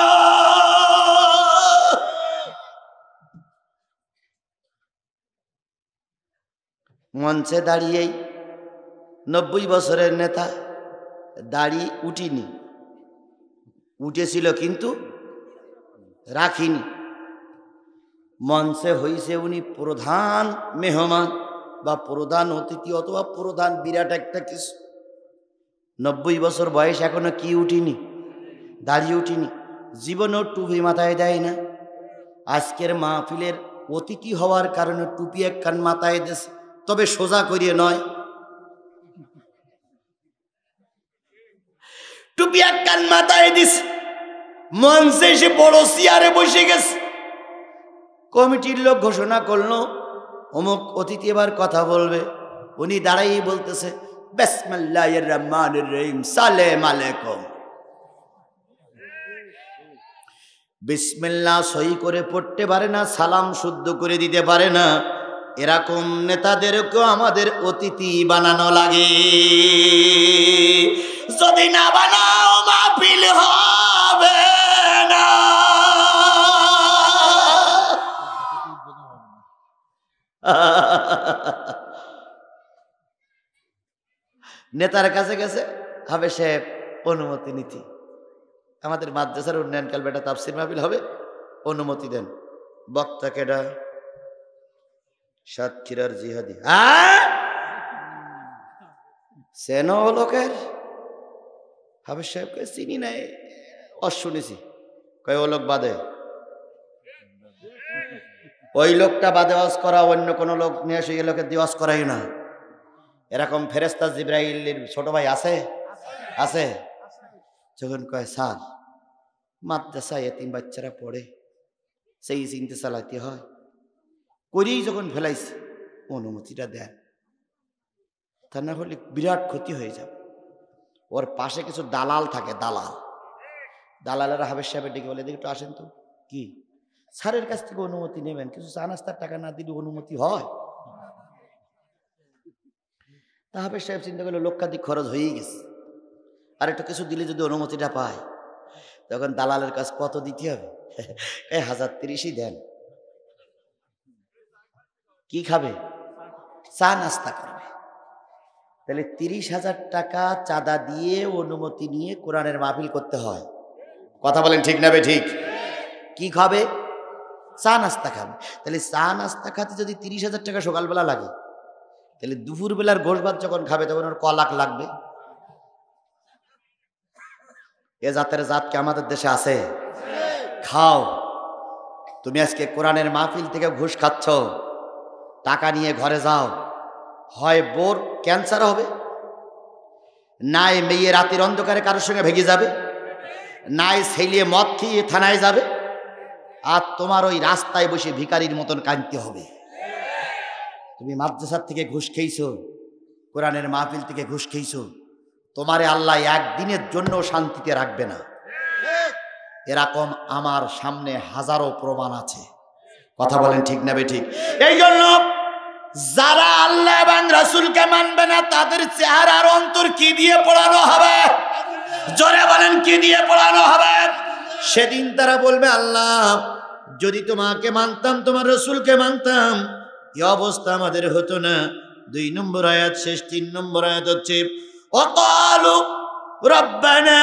মঞ্চে দাঁড়িয়েই 90 বছরের নেতা দাড়ি উঠেছিল কিন্তু রাখিনি। মঞ্চে হইছে উনি প্রধান মেহমান বা প্রধান অতিথি অথবা প্রধান বিরাট একটা কিছু। 90 বছর বয়স, এখনো কি উঠিনি? দাড়ি উঠিনি। জীবনেও টুপি মাথায় দেয় না। আজকের মাহফিলের অতিথি হওয়ার কারণে টুপি একখান মাথায় দেছে, তবে সোজা করিয়ে নয়। টুপি একখান মাথায় দিস, মঞ্চে এসে বড় চেয়ারে বসে গেছে। কমিটির লোক ঘোষণা করলো, অমুক অতিথি এবার কথা বলবে। উনি দাঁড়াই বলতেছে, বিসমিল্লাহির রহমানির রহিম, সালাম আলাইকুম। বিসমিল্লাহ সহি করে পড়তে পারে না, সালাম শুদ্ধ করে দিতে পারে না। এরকম নেতাদেরকেও আমাদের অতিথি বানানো লাগে। যদি না বানাও, মাহফিল হবে না। নেতার কাছে গেছে, হবে সাহেব অনুমতি নীতি, আমাদের মাদ্রাসার উন্নয়নকাল বেটা তাফসির মাহফিল হবে, অনুমতি দেন। বক্তা কেডা? সাতক্ষীরার জিহাদি। সেনো লোকের হাফেজ সাহেবকে চিনি নাই, শুনেছি। কয় ও লোক বাদে, ওই লোকটা বাদে ওয়াজ করা, অন্য কোনো লোক নিয়ে এসে এই লোকের দিয়ে ওয়াজ করাই না। এরকম ফেরেশতা জিবরাইলের ছোট ভাই আছে? আছে। যখন কয় স্যার মাদ্রাসা এতিম বাচ্চারা পড়ে, সেই চিন্তা চালাইতে হয়, করেই যখন ফেলাইছে, অনুমতিটা দেন, তা না হলে বিরাট ক্ষতি হয়ে যাবে। ওর পাশে কিছু দালাল থাকে, দালালেরা হাফেজ সাহেবের ডেকে বলে, দেখি একটু আসেন তো, কি স্যারের কাছ থেকে অনুমতি নেবেন, কিছু চা নাস্তার টাকা না দিলে অনুমতি হয়? তা হাফেজ সাহেব চিন্তা করলো, লক্ষাধিক খরচ হয়েই গেছে, আর একটু কিছু দিলে যদি অনুমতিটা পায়, তখন দালালের কাছে কত দিতে হবে? 1030ই দেন। কি খাবে? চা নাস্তা করবে। তাহলে 30,000 টাকা চাঁদা দিয়ে অনুমতি নিয়ে কোরআনের মাহফিল করতে হয়। কথা বলেন ঠিক না বে ঠিক? কি খাবে? চা নাস্তা খাবে। তাহলে চা নাস্তা খাতে যদি 30,000 টাকা সকালবেলা লাগে, তাহলে দুপুরবেলার গোশ ভাত যখন খাবে তখন ওর ক লাখ লাগবে? এ জাতের জাত কি আমাদের দেশে আছে? খাও। তুমি আজকে কোরআনের মাহফিল থেকে ঘুষ খাচ্ছ, টাকা নিয়ে ঘরে যাও, হয় বোর ক্যান্সার হবে, নাই মেয়ে রাতের অন্ধকারে কারোর সঙ্গে ভেগে যাবে, নাই ছেলে মদ খেয়ে থানায় যাবে, আর তোমার ওই রাস্তায় বসে ভিখারির মতন কাঁদতে হবে। তুমি মাদ্রাসার থেকে ঘুষ খেয়েছো, কোরআনের মাহফিল থেকে ঘুষ খেয়েছো, তোমারে আল্লাহ একদিনের জন্য শান্তিতে রাখবে না। এরকম আমার সামনে হাজারো প্রমাণ আছে। কথা বলেন ঠিক না বেঠিক? এই জন্য যারা আল্লাহ এবং রাসূলকে মানবে না তাদের চেহারার অন্তর কি দিয়ে পড়ানো হবে? জোরে বলেন কি দিয়ে পড়ানো হবে? সেদিন তারা বলবে, আল্লাহ যদি তোমাকে মানতাম, তোমার রাসূলকে মানতাম, এই অবস্থা আমাদের হতো না। 2 নম্বর আয়াত শেষ, 3 নম্বর আয়াত হচ্ছে ওয়াকালু রব্বানা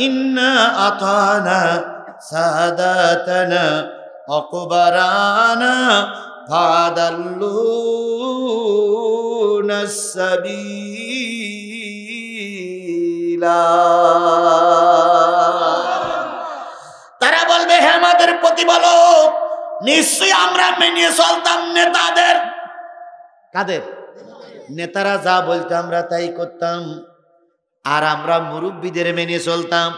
ইন্না আতানা সাদাতানা ওয়াকুবারানা ফাদাল্লুনা সাবিলা। তারা বলবে, হে আমাদের প্রতিপালক, নিশ্চয়ই আমরা মেনে চলতাম নেতাদের। কাদের? নেতারা যা বলতো আমরা তাই করতাম, আর আমরা মুরব্বীদের মেনে চলতাম।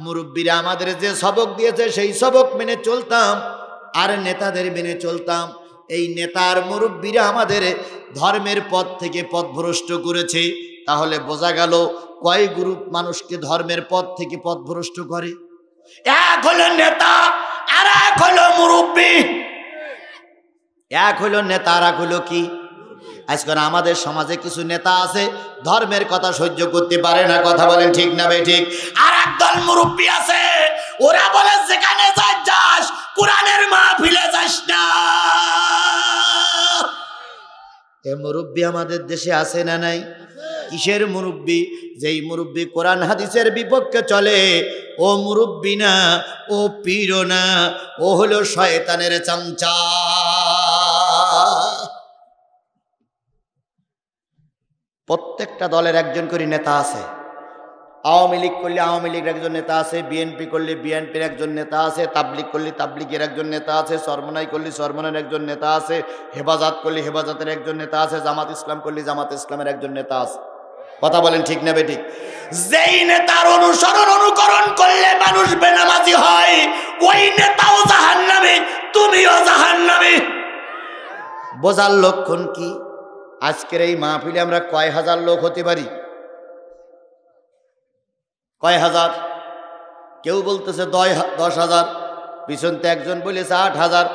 মুরব্বীরা আমাদের যে সবক দিয়েছে সেই সবক মেনে চলতাম, আর নেতাদের মেনে চলতাম। এই নেতার মুরব্বীরা আমাদের ধর্মের পথ থেকে পথভ্রষ্ট করেছে। তাহলে বোঝা গেল কয় গ্রুপ মানুষকে ধর্মের পথ থেকে পথভ্রষ্ট করে? এক হলো নেতা, আর এক হলো মুরব্বী। এক হলো নেতা, আর এক হলো কি? আজকাল আমাদের সমাজে কিছু নেতা আছে ধর্মের কথা সহ্য করতে পারে না। কথা বলেন ঠিক না বেঠিক? আর একদল মুরব্বী আছে, ওরা বলে যেখানে যাস কোরআনের মাহফিলে যাস না। এ মুরব্বী আমাদের দেশে আছে না নাই? কিসের মুরব্বী? যেই মুরব্বী কোরআন হাদিসের বিপক্ষে চলে, ও মুরব্বী না, ও পীর না, ও হলো শয়তানের চামচা। প্রত্যেকটা দলের একজন করে নেতা আছে। আওয়ামী লীগ করলে আওয়ামী লীগের একজন নেতা আছে, বিএনপি করলে বিএনপির একজন নেতা আছে, তাবলিগ করলে তাবলিগের একজন নেতা আছে, চরমনাই করলে চরমনার একজন নেতা আছে, হেফাজত করলে হেফাজতের একজন নেতা আছে, জামাত ইসলাম করলে জামাত ইসলামের একজন নেতা আছে। কথা বলেন ঠিক না বেঠিক? যেই নেতার অনুকরণ করলে মানুষ বেনামাজি হয়, ওই নেতাও জাহান্নামী, তুমিও জাহান্নামী। বোঝার লক্ষণ কি? আজকের এই মাহফিলে আমরা কয় হাজার লোক হতে পারি? কয় হাজার? কেউ বলতেছে 10,000, পিছনতে একজন বলেছে 8,000।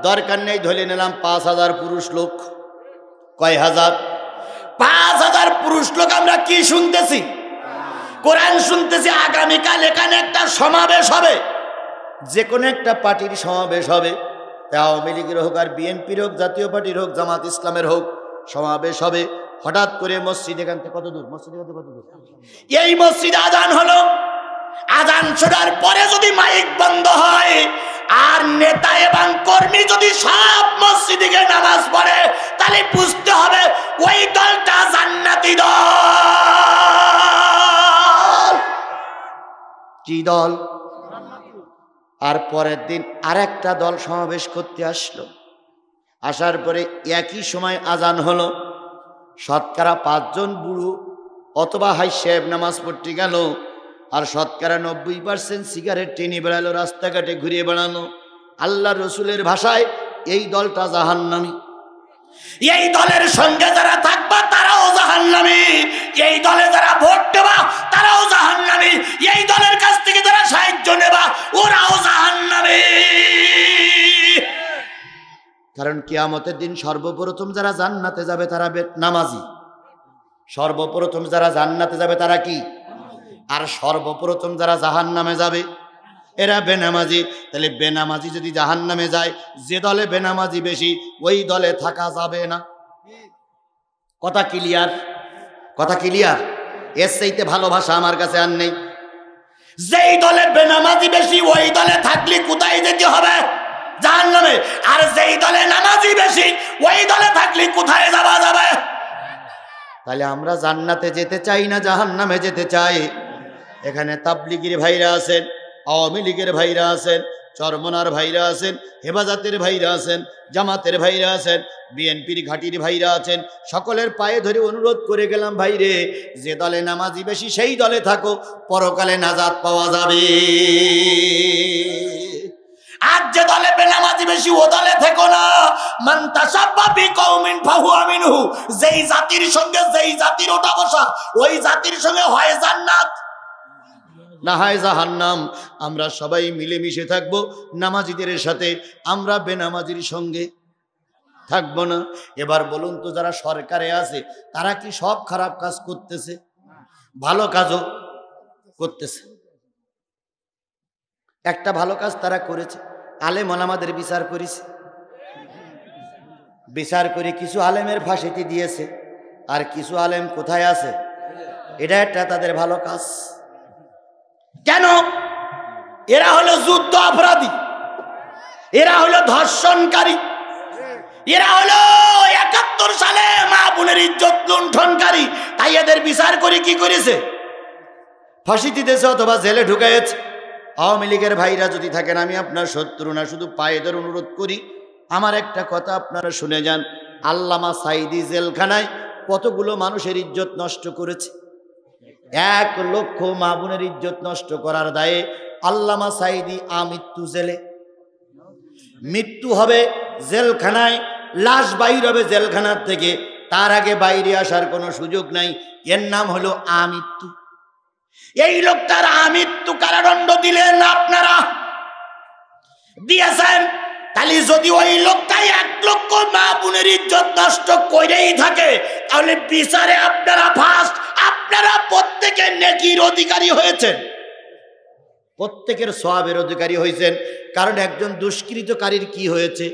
দরকার নেই, ধরে নিলাম 5,000 পুরুষ লোক। কয় হাজার? 5,000 পুরুষ লোক। আমরা কি শুনতেছি? কোরআন শুনতেছি। আগামীকাল এখানে একটা সমাবেশ হবে, যে কোনো একটা পার্টির সমাবেশ হবে, আওয়ামী লীগের হোক আর বিএনপির হোক, জাতীয় পার্টির হোক, জামাত ইসলামের হোক, সমাবেশ হবে। হঠাৎ করে মসজিদ, এখান থেকে কত দূর? মসজিদ কত দূর? এই মসজিদে আজান হলো। আজান শোনার পরে যদি মাইক বন্ধ হয় আর নেতা এবং কর্মী যদি সব মসজিদে গিয়ে নামাজ পড়ে, তাহলে বুঝতে হবে ওই দলটা জান্নাতি দল। কি দল? আর পরের দিন আরেকটা দল সমাবেশ করতে আসলো। আসার পরে একই সময় আজান হলো। শতকরা 5 জন বুড়ো অথবা হাই সাহেব নামাজ পড়তে গেল, আর শতকরা 90% সিগারেট টেনে বেড়ালো, রাস্তাঘাটে ঘুরিয়ে বেড়ানো। আল্লাহ রসুলের ভাষায় এই দলটা জাহান্নামী। এই দলের সঙ্গে যারা থাকবা তারাও জাহান্নামী, এই দলে যারা ভোট দেবা তারাও জাহান্নামী, এই দলের কাছ থেকে যারা সাহায্য নেবা ওরাও জাহান্নামী। কারণ কিয়ামতের দিন সর্বপ্রথম যারা জান্নাতে যাবে তারা নামাজি। সর্বপ্রথম যারা জান্নাতে যাবে তারা কি? আর সর্বপ্রথম যারা জাহান্নামে যাবে এরা বেনামাজি। তাহলে বেনামাজি যদি জাহান্নামে যায়, যে দলে বেনামাজি বেশি ওই দলে থাকা যাবে না। কথা ক্লিয়ার? কথা ক্লিয়ার? এর চাইতে ভালো ভাষা আমার কাছে আর নেই। যেই দলে বেনামাজি বেশি ওই দলে থাকলে কোথায় যেতে হবে? জাহান্নামে। আর যেই দলে নামাজি বেশি ওই দলে থাকলে কোথায় যাওয়া যাবে? তাহলে আমরা জান্নাতে যেতে চাই না জাহান্নামে যেতে চাই? এখানে তাবলিগের ভাইরা আছেন, আওয়ামী লীগের ভাইরা আছেন, চরমনার ভাইরা আছেন, হেফাজতের ভাইরা আছেন, জামাতের ভাইরা আছেন, বিএনপির ঘাটির ভাইরা আছেন। সকলের পায়ে ধরে অনুরোধ করে গেলাম, ভাইরে যে দলে নামাজি বেশি সেই দলে থাকো, পরকালে নাজাত পাওয়া যাবে। আর যে দলে বেনামাজি বেশি ও দলে থেকো না। মান তাসাব্বা বিকৌমিন ফাহুয়া মিনহু। যেই জাতির সঙ্গে যেই জাতির ওঠা বসা ওই জাতির সঙ্গে হয় জান্নাত। না হয় জাহান্নাম। আমরা সবাই মিলেমিশে থাকবো নামাজিদের সাথে, আমরা বেনামাজির সঙ্গে থাকবো না। এবার বলুন তো, যারা সরকারে আছে তারা কি সব খারাপ কাজ করতেছে? ভালো কাজও করতেছে। একটা ভালো কাজ তারা করেছে, আলেম ওলামাদের বিচার করেছে, বিচার করে কিছু আলেমের ফাঁসিতে দিয়েছে, আর কিছু আলেম কোথায় আছে? এটা একটা তাদের ভালো কাজ। কেন? এরা হলো যুদ্ধ অপরাধী, এরা হলো ধর্ষণকারী, এরা হলো ৭১ সালে মা বোনের ইজ্জত লুণ্ঠনকারী। তাই এদের বিচার করে কি করেছে? ফাঁসি দিতেছে অথবা জেলে ঢুকাইছে। আওয়ামী লীগের ভাইরা যদি থাকেন, আমি আপনার শত্রু না, শুধু পায়েদের অনুরোধ করি, আমার একটা কথা আপনারা শুনে যান। আল্লামা সাঈদী জেলখানায় কতগুলো মানুষের ইজ্জত নষ্ট করেছে। ১ লক্ষ মা বোনের ইজ্জত নষ্ট করার দায়ে আল্লামা সাঈদী আমৃত্যু জেলে। মৃত্যু হবে জেলখানায়, লাশ বাইর হবে জেলখানার থেকে, তার আগে বাইরে আসার কোনো সুযোগ নাই। এর নাম হলো আমৃত্যু। এই লোকটার আমৃত্যু কারাদণ্ড দিলেন আপনারা, দিয়েছেন। তাহলে যদি ওই লোকটাই ১ লক্ষ মা বোনের ইজ্জত নষ্ট করেই থাকে, তাহলে বিচারে আপনারা ফার্স্ট, আপনারা প্রত্যেকে নেকির অধিকারী হয়েছেন, প্রত্যেকের সওয়াবের অধিকারী হয়েছেন। কারণ একজন দুষ্কৃতকারীর কি হয়েছে?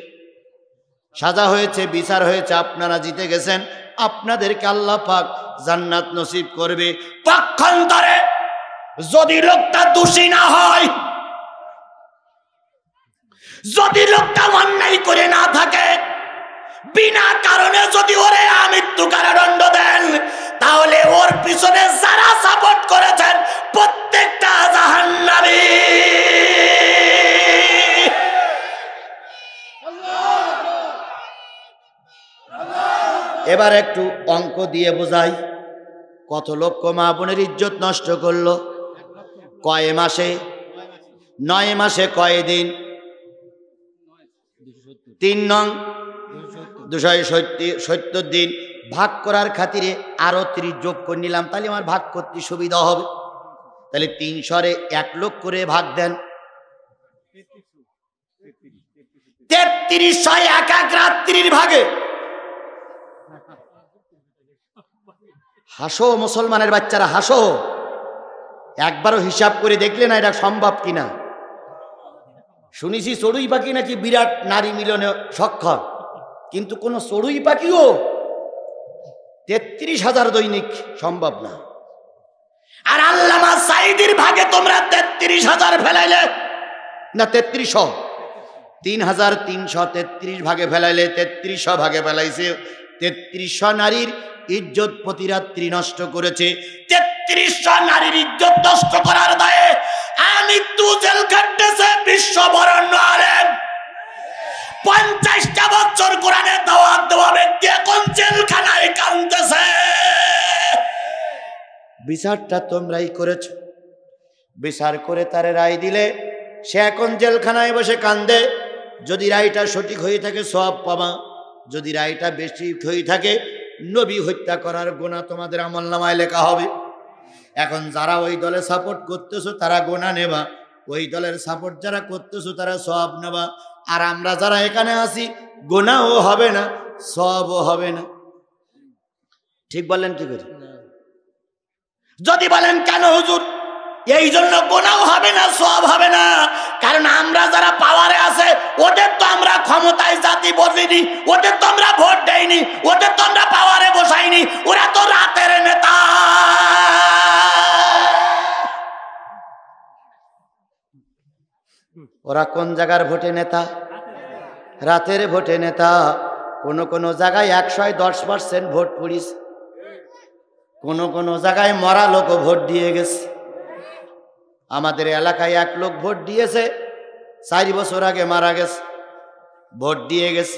সাজা হয়েছে, বিচার হয়েছে, আপনারা জিতে গেছেন। আপনাদেরকে আল্লাহ পাক জান্নাত নসিব করবে। পক্ষান্তরে যদি লোকটা দোষী না হয়, যদি লোকটা অন্যায় করে না থাকে, বিনা কারণে যদি ওরে আমৃত্যু কারাদণ্ড দেন, তাহলে ওর পিছনে যারা সাপোর্ট করেছেন প্রত্যেকটা জাহান্নামী। এবার একটু অঙ্ক দিয়ে বোঝাই, কত লক্ষ মা বোনের ইজ্জত নষ্ট করলো? কয় মাসে? ৯ মাসে কয় দিন? ৩ নং ২৭০ দিন। ভাগ করার খাতিরে আরো ৩০ যোগ করে নিলাম, তাহলে আমার ভাগ করতে সুবিধা হবে। তাহলে ৩০০-রে ১ লক্ষ করে ভাগ দেন। ৩৩০০ এক এক রাত্রির ভাগে। হাসো মুসলমানের বাচ্চারা, হাসো। একবারও হিসাব করে দেখলে না এটা সম্ভব কিনা? শুনেছি চড়ুই পাখি নাকি বিরাট নারী মিলনে সক্ষম, কিন্তু কোন চড়ুই পাখিও ৩৩,০০০ দৈনিক সম্ভব না। আর আল্লামা সাঈদীর ভাগে তোমরা ৩৩,০০০ ফেলাইলে না, ৩৩০০, ৩,৩৩৩ ভাগে ফেলাইলে, ৩৩০০ ভাগে ফেলাইছে। ৩৩০০ নারীর ইজ্জত প্রতি রাত্রি নষ্ট করেছে। ৩৩০০ নারীর ইজ্জত নষ্ট করার দায়ে আমৃত্যু জেল কাটতেছে বিশ্ববরেণ্য আলেম। ৫০টা বছর কোরআনের দাওয়াত দেওয়া ব্যক্তি এখন জেলখানায় কাঁদতেছে। বিচারটা তোমরাই করেছ। বিচার করে তারে রায় দিলে সে এখন জেলখানায় বসে কান্দে। যদি রায়টা সঠিক হয়ে থাকে সওয়াব পাবা, যদি রায়টা বেশি হয়ে থাকে নবী হত্যা করার গুনাহ তোমাদের আমলনামায় লেখা হবে। এখন যারা ওই দলে সাপোর্ট করতেছো তারা গুনাহ নেবা, ওই দলের সাপোর্ট যারা করতেছো তারা সওয়াব নেবা। আর আমরা যারা এখানে আছি গুনাহও হবে না, সওয়াবও হবে না। ঠিক বললেন কি করে? যদি বলেন কেন হুজুর এই জন্য গুনাহ হবে না, সওয়াব হবে না, কারণ আমরা যারা পাওয়ারে আছে ওদের তো আমরা ক্ষমতায় জাতি বসিনি, ওদের তো আমরা ভোট দেইনি, ওদের তো আমরা পাওয়ারে বসাইনি, ওরা তো রাতের নেতা। ওরা কোন জায়গার ভোটে নেতা? রাতের ভোটে নেতা। কোন কোন জায়গায় ১১০% ভোট পড়িস, কোন কোন জায়গায় মরা লোকও ভোট দিয়ে গেছে। আমাদের এলাকায় ১ লোক ভোট দিয়েছে, ৪ বছর আগে মারা গেছে, ভোট দিয়ে গেছে।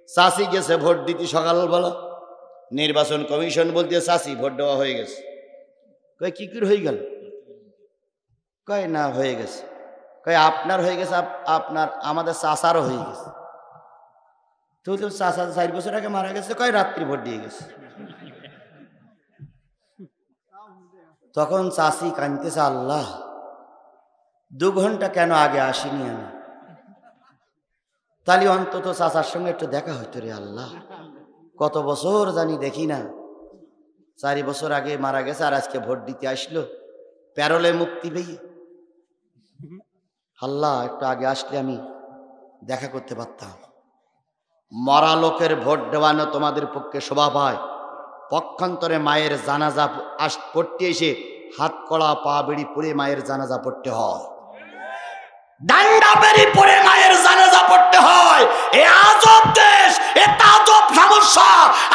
চাষি গেছে ভোট দিতে সকালবেলা, নির্বাচন কমিশন বলতে চাষি ভোট দেওয়া হয়ে গেছে। কয় কি করে হয়ে গেল? কয় না হয়ে গেছে। কয় আপনার হয়ে গেছে? আপনার আমাদের চাষারও হয়ে গেছে। তো চাষা ৪ বছর আগে মারা গেছে, কয় রাত্রি ভোট দিয়ে গেছে। তখন চাষি কাঁদতেছে, আল্লাহ 2 ঘন্টা কেন আগে আসিনি আমি? তাহলে অন্তত চাচার সঙ্গে একটু দেখা হইতো রে আল্লাহ। কত বছর জানি দেখি না, 4 বছর আগে মারা গেছে আর আজকে ভোট দিতে আসলো, প্যারোলে মুক্তি পেয়ে। আল্লাহ, একটু আগে আসলে আমি দেখা করতে পারতাম। মরা লোকের ভোট দেওয়ানো তোমাদের পক্ষে শোভা পায়, পক্ষান্তরে মায়ের জানাজা পড়তে এসে হাত কড়া পা বেড়ি পরে মায়ের জানাজা পড়তে হয়, ডান্ডা বেড়ি পরে মায়ের জানাজা পড়তে হয়। এ আজব দেশ, এ তাজব সমস্যা।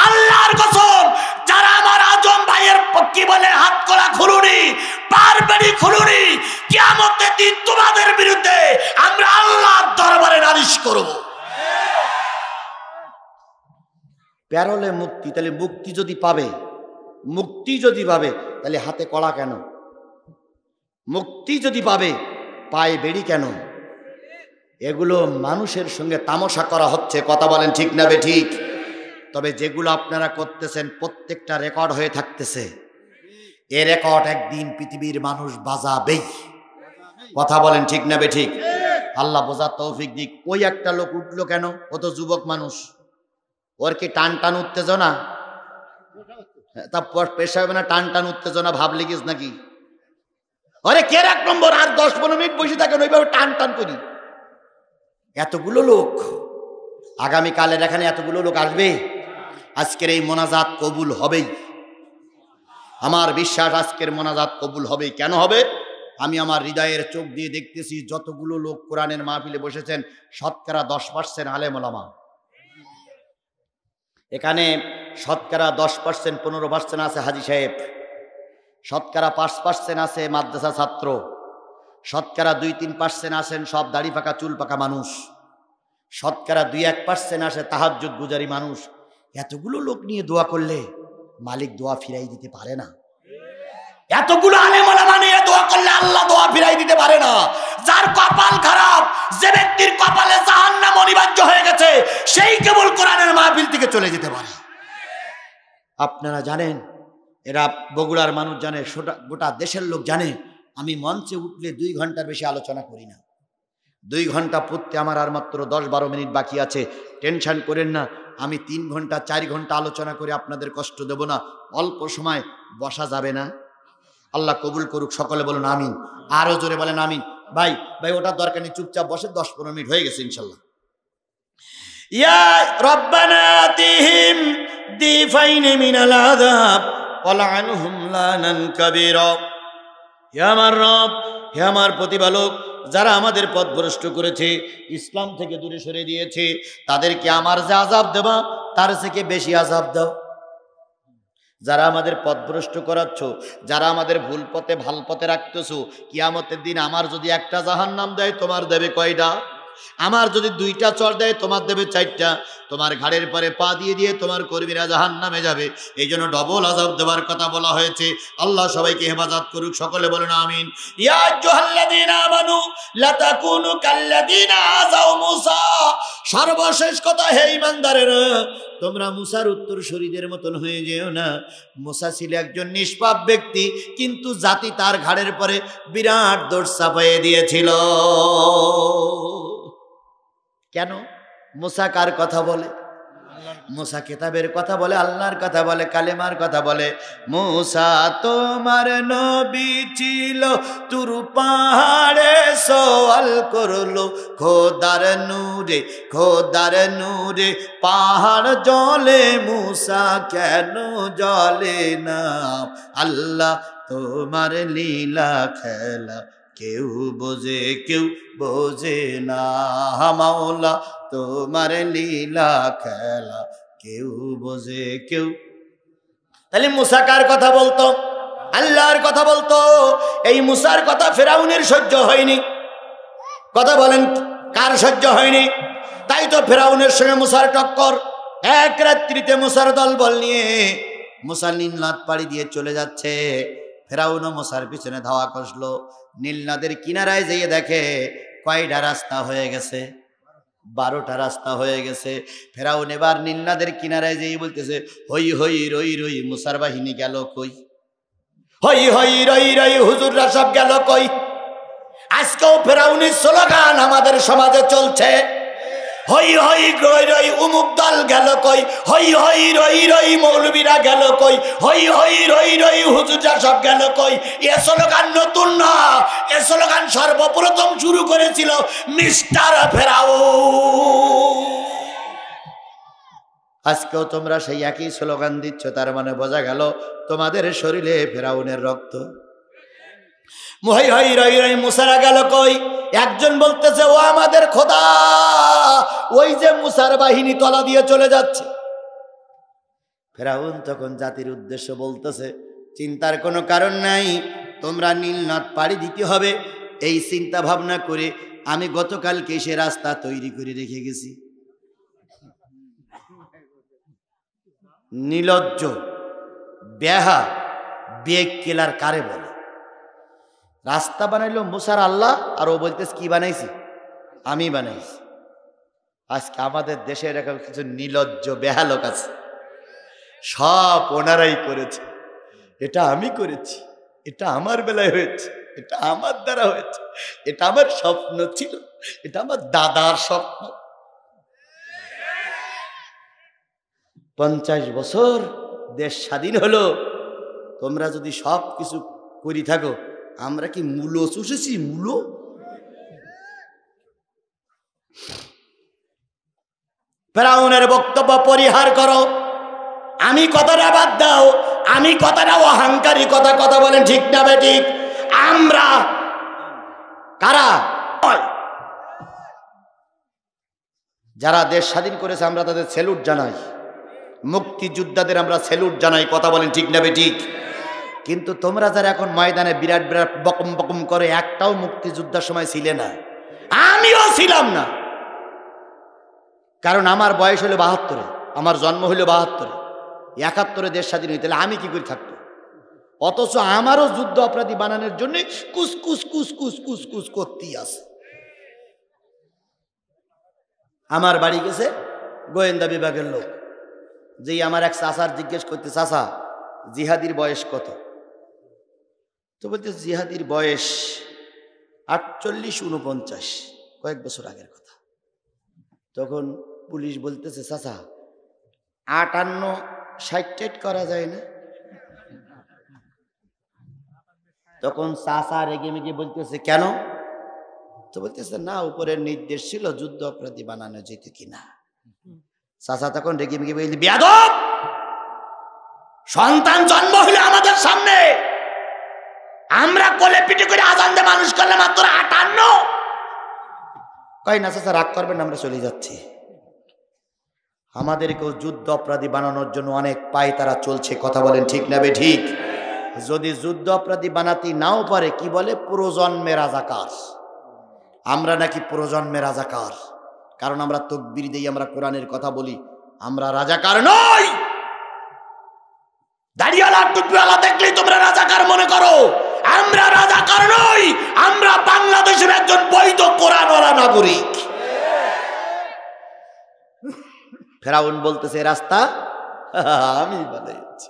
আল্লাহর কসম, যারা আমার আজম ভাইয়ের কি বলে হাত কড়া খুলুনি, পার বেড়ি খুলুনি, কিয়ামতের দিন তোমাদের বিরুদ্ধে আমরা আল্লাহর দরবারে নালিশ করব। প্যারোলে মুক্তি, তাহলে মুক্তি যদি পাবে, মুক্তি যদি পাবে তাহলে হাতে কড়া কেন? মুক্তি যদি পাবে পায়ে বেড়ি কেন? এগুলো মানুষের সঙ্গে তামাশা করা হচ্ছে। কথা বলেন ঠিক না বে ঠিক? তবে যেগুলো আপনারা করতেছেন প্রত্যেকটা রেকর্ড হয়ে থাকতেছে। এ রেকর্ড একদিন পৃথিবীর মানুষ বাজাবেই। কথা বলেন ঠিক না বে ঠিক? আল্লাহ বোঝার তৌফিক দিক। ওই একটা লোক উঠলো কেন? ও তো যুবক মানুষ, ওর কি টান টান উত্তেজনা? তারপর পেশা হবে না টান টান উত্তেজনা, ভাব লেগেছ নাকি? আরে কে 1 নম্বর আর 10-15 মিনিট বসে থাকেন ওইভাবে টান টান করি। এতগুলো লোক আগামীকালের এখানে এতগুলো লোক আসবে, আজকের এই মোনাজাত কবুল হবেই। আমার বিশ্বাস আজকের মোনাজাত কবুল হবেই। কেন হবে? আমি আমার হৃদয়ের চোখ দিয়ে দেখতেছি যতগুলো লোক কোরআনের মাহফিলে বসেছেন, শতকরা 10% আলেম ওলামা। এখানে শতকরা 10%, 15% আছে হাজী সাহেব, শতকরা 5% আছে মাদ্রাসা ছাত্র, শতকরা 2-3% আছেন সব দাড়ি পাকা চুল পাকা মানুষ, শতকরা 2-1% আসে তাহাজ্জুদ গুজারি মানুষ। এতগুলো লোক নিয়ে দোয়া করলে মালিক দোয়া ফিরাই দিতে পারে না। এতগুলো আলেম ওলামা নিয়ে দোয়া করলে আল্লাহ দোয়া ফিরাই দিতে পারে না। যার কপাল খারাপ, যে ব্যক্তির কপালে জাহান্নাম অনিবার্য হয়ে গেছে, সেই কেবল কোরআনের মাহফিল থেকে চলে যেতে পারে। আপনারা জানেন, এরা বগুড়ার মানুষ জানে, গোটা দেশের লোক জানে, আমি মঞ্চে উঠলে 2 ঘন্টার বেশি আলোচনা করি না। 2 ঘন্টা পড়তে আমার আর মাত্র 10-12 মিনিট বাকি আছে। টেনশন করেন না, আমি 3 ঘন্টা 4 ঘন্টা আলোচনা করে আপনাদের কষ্ট দেব না। অল্প সময় বসা যাবে না? আল্লাহ কবুল করুক, সকলে বলুন আমিন। আরো জোরে বলেন আমিন। ভাই ভাই ওটার দরকার নেই, চুপচাপ বসে, 10-15 মিনিট হয়ে গেছে ইনশাল্লাহ। ইয়া রব্বানা আতিহিম দিফাইন মিনাল আযাব ওয়ালআনহুম লানান কাবীরা। হে আমার রব, হে আমার প্রতিপালক, যারা আমাদের পথভ্রষ্ট করেছে, ইসলাম থেকে দূরে সরে দিয়েছে, তাদেরকে আমার যে আযাব দেবা তার থেকে বেশি আযাব দাও। যারা আমাদের পথভ্রষ্ট করাচ্ছ, যারা আমাদের ভুল পথে ভাল পথে রাখতেছো, কিয়ামতের দিন আমার যদি একটা জাহান্নাম দেয় তোমার দেবে কয়টা? আমার যদি 2টা চর দেয় তোমার দেবে 4টা। তোমার ঘাড়ের পরে পা দিয়ে দিয়ে তোমার কর্মীরা জাহান্নামে যাবে। এই জন্য ডবল আযাব দেওয়ার কথা বলা হয়েছে। আল্লাহ সবাইকে হেফাজত করুক, সকলে বলুন আমিন। ইয়া আইয়ুহাল্লাযীনা আমানু লা তাকুনু কাল্লাযীনা আযাউ মূসা। সর্বশেষ কথা, হে ঈমানদারেরা, তোমরা মুসার উত্তরসূরিদের মতন হয়ে যেও না। মুসা ছিল একজন নিষ্পাপ ব্যক্তি, কিন্তু জাতি তার ঘাড়ের পরে বিরাট দোষ চাপিয়ে দিয়েছিল। কেন? মুসা কার কথা বলে? মুসা কিতাবের কথা বলে, আল্লাহর কথা বলে, কালেমার কথা বলে। মুসা তোমার নবী ছিল, তুর পাহাড়ে সওয়াল করলো, খোদার নূরে, খোদার নূরে পাহাড় জ্বলে, মুসা কেন জ্বলে না? আল্লাহ তোমার লীলা খেলা কেউ বোঝে, কেউ বোঝে না। মাওলা তোমার লীলা খেলা কেউ বোঝে, কেউ। তাহলে মুসা কার কথা বলতো? আল্লাহর কথা বলতো। এই মুসার কথা ফেরাউনের সহ্য হয়নি। কথা বলেন, কার সহ্য হয়নি? তাই তো ফেরাউনের সঙ্গে মুসার টক্কর। এক রাত্রিতে মুসার দলবল নিয়ে মুসা নীল নদ পাড়ি দিয়ে চলে যাচ্ছে। ফেরাউনও মুসার পিছনে ধাওয়া কষলো। নীল নদের কিনারায় যেয়ে দেখে কয়টা রাস্তা হয়ে গেছে? 12টা রাস্তা হয়ে গেছে। ফেরাউন এবার নীল নদের কিনারায় যেয়ে বলতেছে, হই হই রই রই মুসার বাহিনী গেল কই? হই হই রই রই হুজুররা সব গেল কই? আজকেও ফেরাউনের স্লোগান আমাদের সমাজে চলছে। হই হই রই রই উমুক দল গেল কই, হই হই রই রই মৌলবীরা গেল কই, হই হই রই রই হুজুররা সব গেল কই। এ স্লোগান নতুন না, এ স্লোগান সর্বপ্রথম শুরু করেছিল মিস্টার ফেরাউন। আজকেও তোমরা সেই একই স্লোগান দিচ্ছ, তার মানে বোঝা গেল তোমাদের শরীরে ফেরাউনের রক্ত। হই হই রই রই মুসারা গেল কই, একজন বলতেছে ও আমাদের খোদা, ওই যে মুসার বাহিনী তলা দিয়ে চলে যাচ্ছে। ফেরাউন তখন জাতির উদ্দেশ্য বলতেছে চিন্তার কোনো কারণ নাই, তোমরা নীল নদ পাড়ি দিতে হবে। এই চিন্তা ভাবনা করে আমি গতকালকে সে রাস্তা তৈরি করে রেখে গেছি। নিলজ্জ বেহা বেগ কেলার কারে বলে? রাস্তা বানাইলো মুসার আল্লাহ, আর ও বলতেছে কি বানাইছি? আমি বানাইছি। আজকে আমাদের দেশে এরকম কিছু নিলজ্জ বেহা লোক আছে, সব ওনারাই করেছে। এটা আমি করেছি, এটা আমার বেলায় হয়েছে, এটা আমার দ্বারা হয়েছে, এটা আমার স্বপ্ন ছিল, এটা আমার দাদার স্বপ্ন। 50 বছর দেশ স্বাধীন হলো, তোমরা যদি সব কিছু করি থাকো, আমরা কি মূলো চুষেছি? মূলো ফেরাউনের বক্তব্য পরিহার করো, আমি কথাটা বাদ দাও। আমি কথাটা অহংকারী কথা বলেন, ঠিক না বেঠিক? আমরা কারা? যারা দেশ স্বাধীন করেছে আমরা তাদের স্যালুট জানাই, মুক্তিযোদ্ধাদের আমরা স্যালুট জানাই, কথা বলেন ঠিক না বেঠিক? কিন্তু তোমরা যারা এখন ময়দানে বিরাট বিরাট বকম বকম করে, একটাও মুক্তিযোদ্ধার সময় ছিলে না, আমিও ছিলাম না। কারণ আমার বয়স হলো 72, আমার জন্ম হলো 72, 71 দেশ স্বাধীন হইতে, তাহলে আমি কি করে থাকতো? অথচ আমারও যুদ্ধ অপরাধী বানানোর জন্য কুস কুস কুস কুস কুস কুস করতেই আছে। আমার বাড়ি গেছে গোয়েন্দা বিভাগের লোক, যেই আমার এক চাচার জিজ্ঞেস করতে, চাচা জিহাদির বয়স কত? তো বলতে জিহাদির বয়স 48-49, কয়েক বছর আগের কথা। তখন পুলিশ বলতেছে চাচা 58-60 করা যায় না? তখন চাচা রেগে মেগে বলতেছে কেন? তো বলতেছে না, উপরের নির্দেশ ছিল যুদ্ধ অপরাধী বানানো যেত কিনা। চাচা তখন রেগে মেগে বলছে বেয়াদব, সন্তান জন্ম হইলো আমাদের সামনে, আমরা কোলে পিঠে করে আজান দিয়ে মানুষ করলে মাত্র 58। কই না চাচা রাগ করবেন, আমরা চলে যাচ্ছি। আমাদেরকেও যুদ্ধ অপরাধী বানানোর জন্য অনেক পায়তারা চলছে, কথা বলেন ঠিক না বেঠিক? যদি যুদ্ধ অপরাধী বানাতে নাও পারে, কি বলে প্রজন্মে রাজাকার। আমরা নাকি প্রজন্মে রাজাকার, কারণ আমরা তাকবীর দেই, আমরা কোরআনের কথা বলি, আমরা রাজাকার নই। দাড়িওয়ালা টুপিওয়ালা দেখলেই তোমরা রাজাকার মনে করো, আমরা রাজাকার নই, আমরা বাংলাদেশের একজন বৈধ কোরআনওয়ালা নাগরিক। ফেরাউন বলতেছে রাস্তা আমি বানাইছি।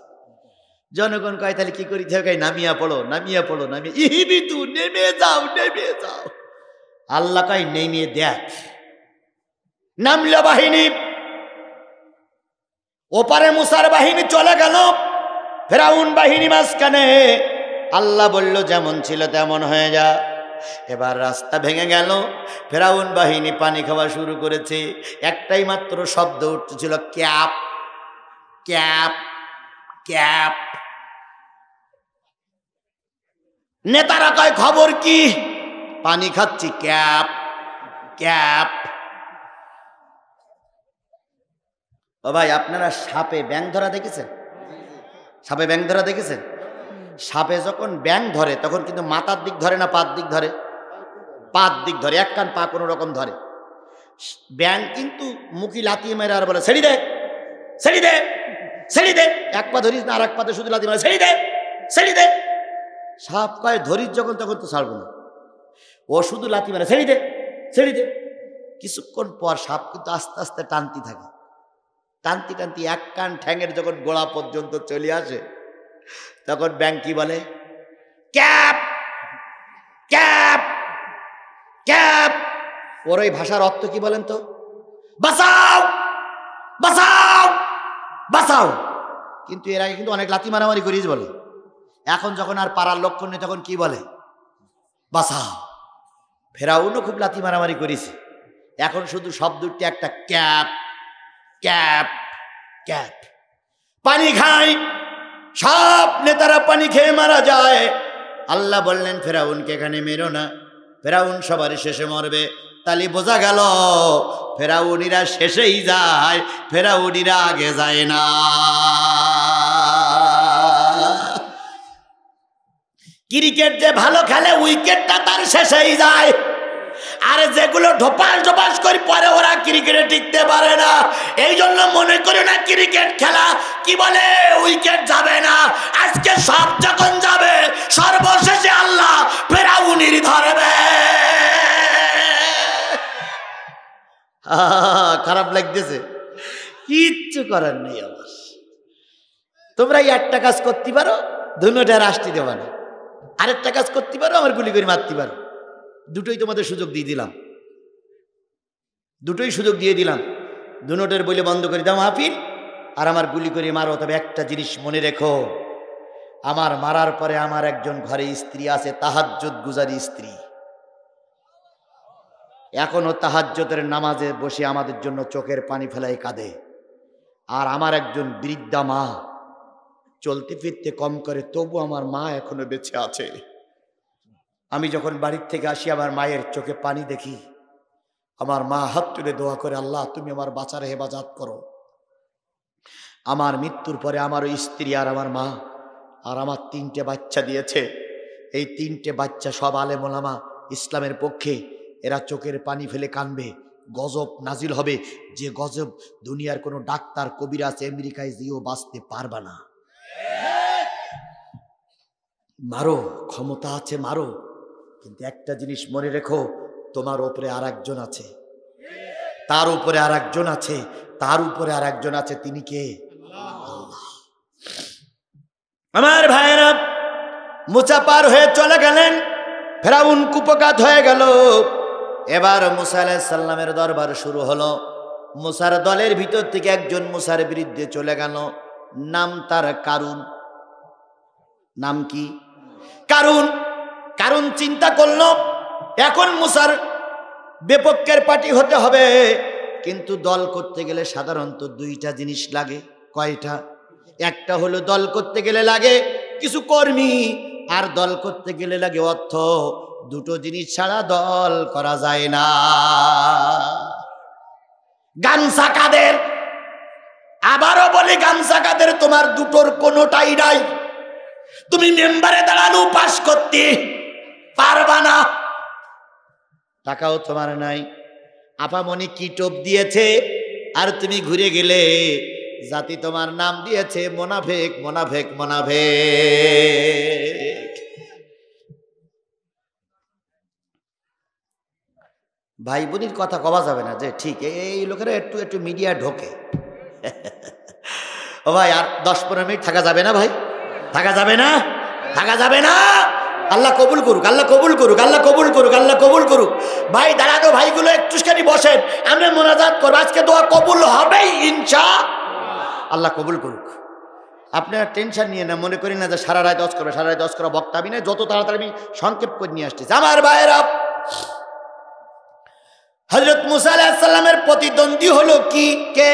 জনগণ কয় তাহলে কি করি? নামিয়া পড়ো, নামিয়া পড়ো, নামিয়ে ইহিবিতু, নেমে যাও, নেমে যাও। আল্লাহ কয় নেমে দেখ। নামল বাহিনী, ওপারে মুসার বাহিনী চলে গেল, ফেরাউন বাহিনী মাঝখানে। আল্লাহ বলল যেমন ছিল তেমন হয়ে যা। এবার রাস্তা ভেঙে গেল, ফেরাউন বাহিনী পানি খাওয়া শুরু করেছে। একটাই মাত্র শব্দ উঠতেছিল, ক্যাপ ক্যাপ ক্যাপ। নেতারা কয় খবর কি? পানি খাচ্ছি, ক্যাপ ক্যাপ। ও ভাই, আপনারা সাপে ব্যাঙ ধরা দেখেছেন? সাপে ব্যাঙ ধরা দেখেছেন? সাপে যখন ব্যাঙ ধরে তখন কিন্তু মাথার দিক ধরে না, পাত দিক ধরে? পাত দিক ধরে, এক কান পা কোনো রকম ধরে। ব্যাঙ কিন্তু মুখি লাতিয়ে মেরে আর বলে ছেড়ি দে, ছেড়ি দে, ছেড়ি দে। এক পা ধরিস না, আর এক পাতে শুধু লাতি মারে, ছেড়ি দে, ছেড়ি দে। সাপ কয় ধরিস যখন তখন তো ছাড়বো না, ও শুধু লাতি মারে, ছেড়ি দে, ছেড়ি দে। কিছুক্ষণ পর সাপ কিন্তু আস্তে আস্তে টানতি থাকে, টানতি টানতি এক কান ঠ্যাঙের যখন গোড়া পর্যন্ত চলে আসে, তখন ব্যাঙ কি বলে? ক্যাপ ক্যাপ ওর ওই ভাষার অর্থ কি বলেন তো? বাঁচাও বাঁচাও বাঁচাও। কিন্তু এর আগে কিন্তু অনেক লাথি মারামারি করিস বলে। এখন যখন আর পারার লক্ষণ নেই তখন কি বলে? বাঁচাও। ফেরাউনও খুব লাথি মারামারি করিস, এখন শুধু শব্দটি একটা ক্যাপ ক্যাপ ক্যাপ। পানি খায়, সব নেতারা পানি খেয়ে মারা যায়। আল্লাহ বললেন ফেরাউনকে এখানে মেরো না, ফেরাউন সবার শেষে মরবে। তালি বোঝা গেল ফেরাউনিরা শেষেই যায়, ফেরাউনিরা আগে যায় না। ক্রিকেট যে ভালো খেলে উইকেটটা তার শেষেই যায়, আর যেগুলো ঢোপাস ঢোপাস করে পরে ওরা ক্রিকেটে টিকতে পারে না। এই জন্য মনে করে না ক্রিকেট খেলা কি বলে উইকেট যাবে না। আজকে সব যখন যাবে সর্বশেষে আল্লাহ ফেরাউনির ধরবে। খারাপ লাগতেছে, কিচ্ছু করার নেই আমার। তোমরা একটা কাজ করতে পারো, দুটোটা রাষ্ট্রী দেবা না, আরেকটা কাজ করতে পারো, আমার গুলি করে মারতে পারো। দুটোই তোমাদের সুযোগ দিয়ে দিলাম, দুটোই সুযোগ দিয়ে দিলাম। দুটোর বলে বন্ধ করে দাও মাহফিল, আর আমার গুলি করে মারো। তবে একটা জিনিস মনে রেখো, আমার মারার পরে আমার একজন ঘরে স্ত্রী আছে, তাহাজ্জুদ গুজারি স্ত্রী, এখনো তাহাজ্জুদের নামাজে বসে আমাদের জন্য চোখের পানি ফেলায় কাঁদে। আর আমার একজন বৃদ্ধা মা, চলতে ফিরতে কম করে, তবু আমার মা এখনো বেঁচে আছে। আমি যখন বাড়ির থেকে আসি আমার মায়ের চোখে পানি দেখি, আমার মা হাত তুলে দোয়া করে, আল্লাহ তুমি আমার বাঁচার হেফাজত করো। আমার মৃত্যুর পরে আমার ওই স্ত্রী আর আমার মা আর আমার 3টে বাচ্চা দিয়েছে। এই 3টে বাচ্চা সব আলেম ওলামা, ইসলামের পক্ষে। এরা চোখের পানি ফেলে কানবে, গজব নাজিল হবে, যে গজব দুনিয়ার কোনো ডাক্তার কবিরাজ আমেরিকায় যেও বাঁচতে পারবা না। মারো, ক্ষমতা আছে মারো, কিন্তু একটা জিনিস মনে রেখো, তোমার উপরে আর একজন আছে, তার উপরে আর একজন আছে, তার উপরে আর একজন আছে। তিনি কে? আল্লাহ। আমার ভাইয়েরা, মুসা পার হয়ে চলে গেলেন, ফেরাউন কুপকাত হয়ে গেল। এবার মুসা আলাইহিস সালামের দরবার শুরু হলো। মুসার দলের ভিতর থেকে একজন মুসার বিরুদ্ধে চলে গেল, নাম তার কারুন। নাম কি? কারুন। কারুন চিন্তা করলো এখন মুসার বিপক্ষের পার্টি হতে হবে, কিন্তু দল করতে গেলে সাধারণত 2টা জিনিস লাগে। কয়টা? একটা হলো দল করতে গেলে লাগে কিছু কর্মী, আর দল করতে গেলে লাগে অর্থ। দুটো জিনিস ছাড়া দল করা যায় না। গামছা কাদের? আবারও বলি গামছা কাদের? তোমার দুটোর কোনোটাই নাই। তুমি মেম্বারে দাঁড়ালেও পাস করতে পারবা না, টাকাও তোমার নাই। আপামনি কি টোপ দিয়েছে আর তুমি ঘুরে গেলে, জাতি তোমার নাম দিয়েছে মোনাফেক মোনাফেক মোনাফেক। ভাই বোনির কথা কওয়া যাবে না যে ঠিক, এই লোকেরা একটু একটু মিডিয়া ঢোকে। ও ভাই আর 10-15 মিনিট থাকা যাবে না ভাই? থাকা যাবে না? থাকা যাবে না? আল্লাহ কবুল করুক, আল্লাহ কবুল করুক, আল্লাহ কবুল করুক, আল্লাহ কবুল করুক। ভাই দাঁড়ানো ভাইগুলো একটুখানি বসেন, আমরা মোনাজাত করবো। আজকে দোয়া কবুল হবেই ইনশাআল্লাহ, কবুল করুক। আপনারা টেনশন নিয়ে না, মনে করি না যে সারা রাত দশ করবে, সারা রাত দশ করা বক্তা আমি না, যত তাড়াতাড়ি আমি সংক্ষেপ করে নিয়ে আসতেছি। আমার ভাইয়েরা, হযরত মুসা আলাইহিস সালামের প্রতিদ্বন্দ্বী হলো কি? কে?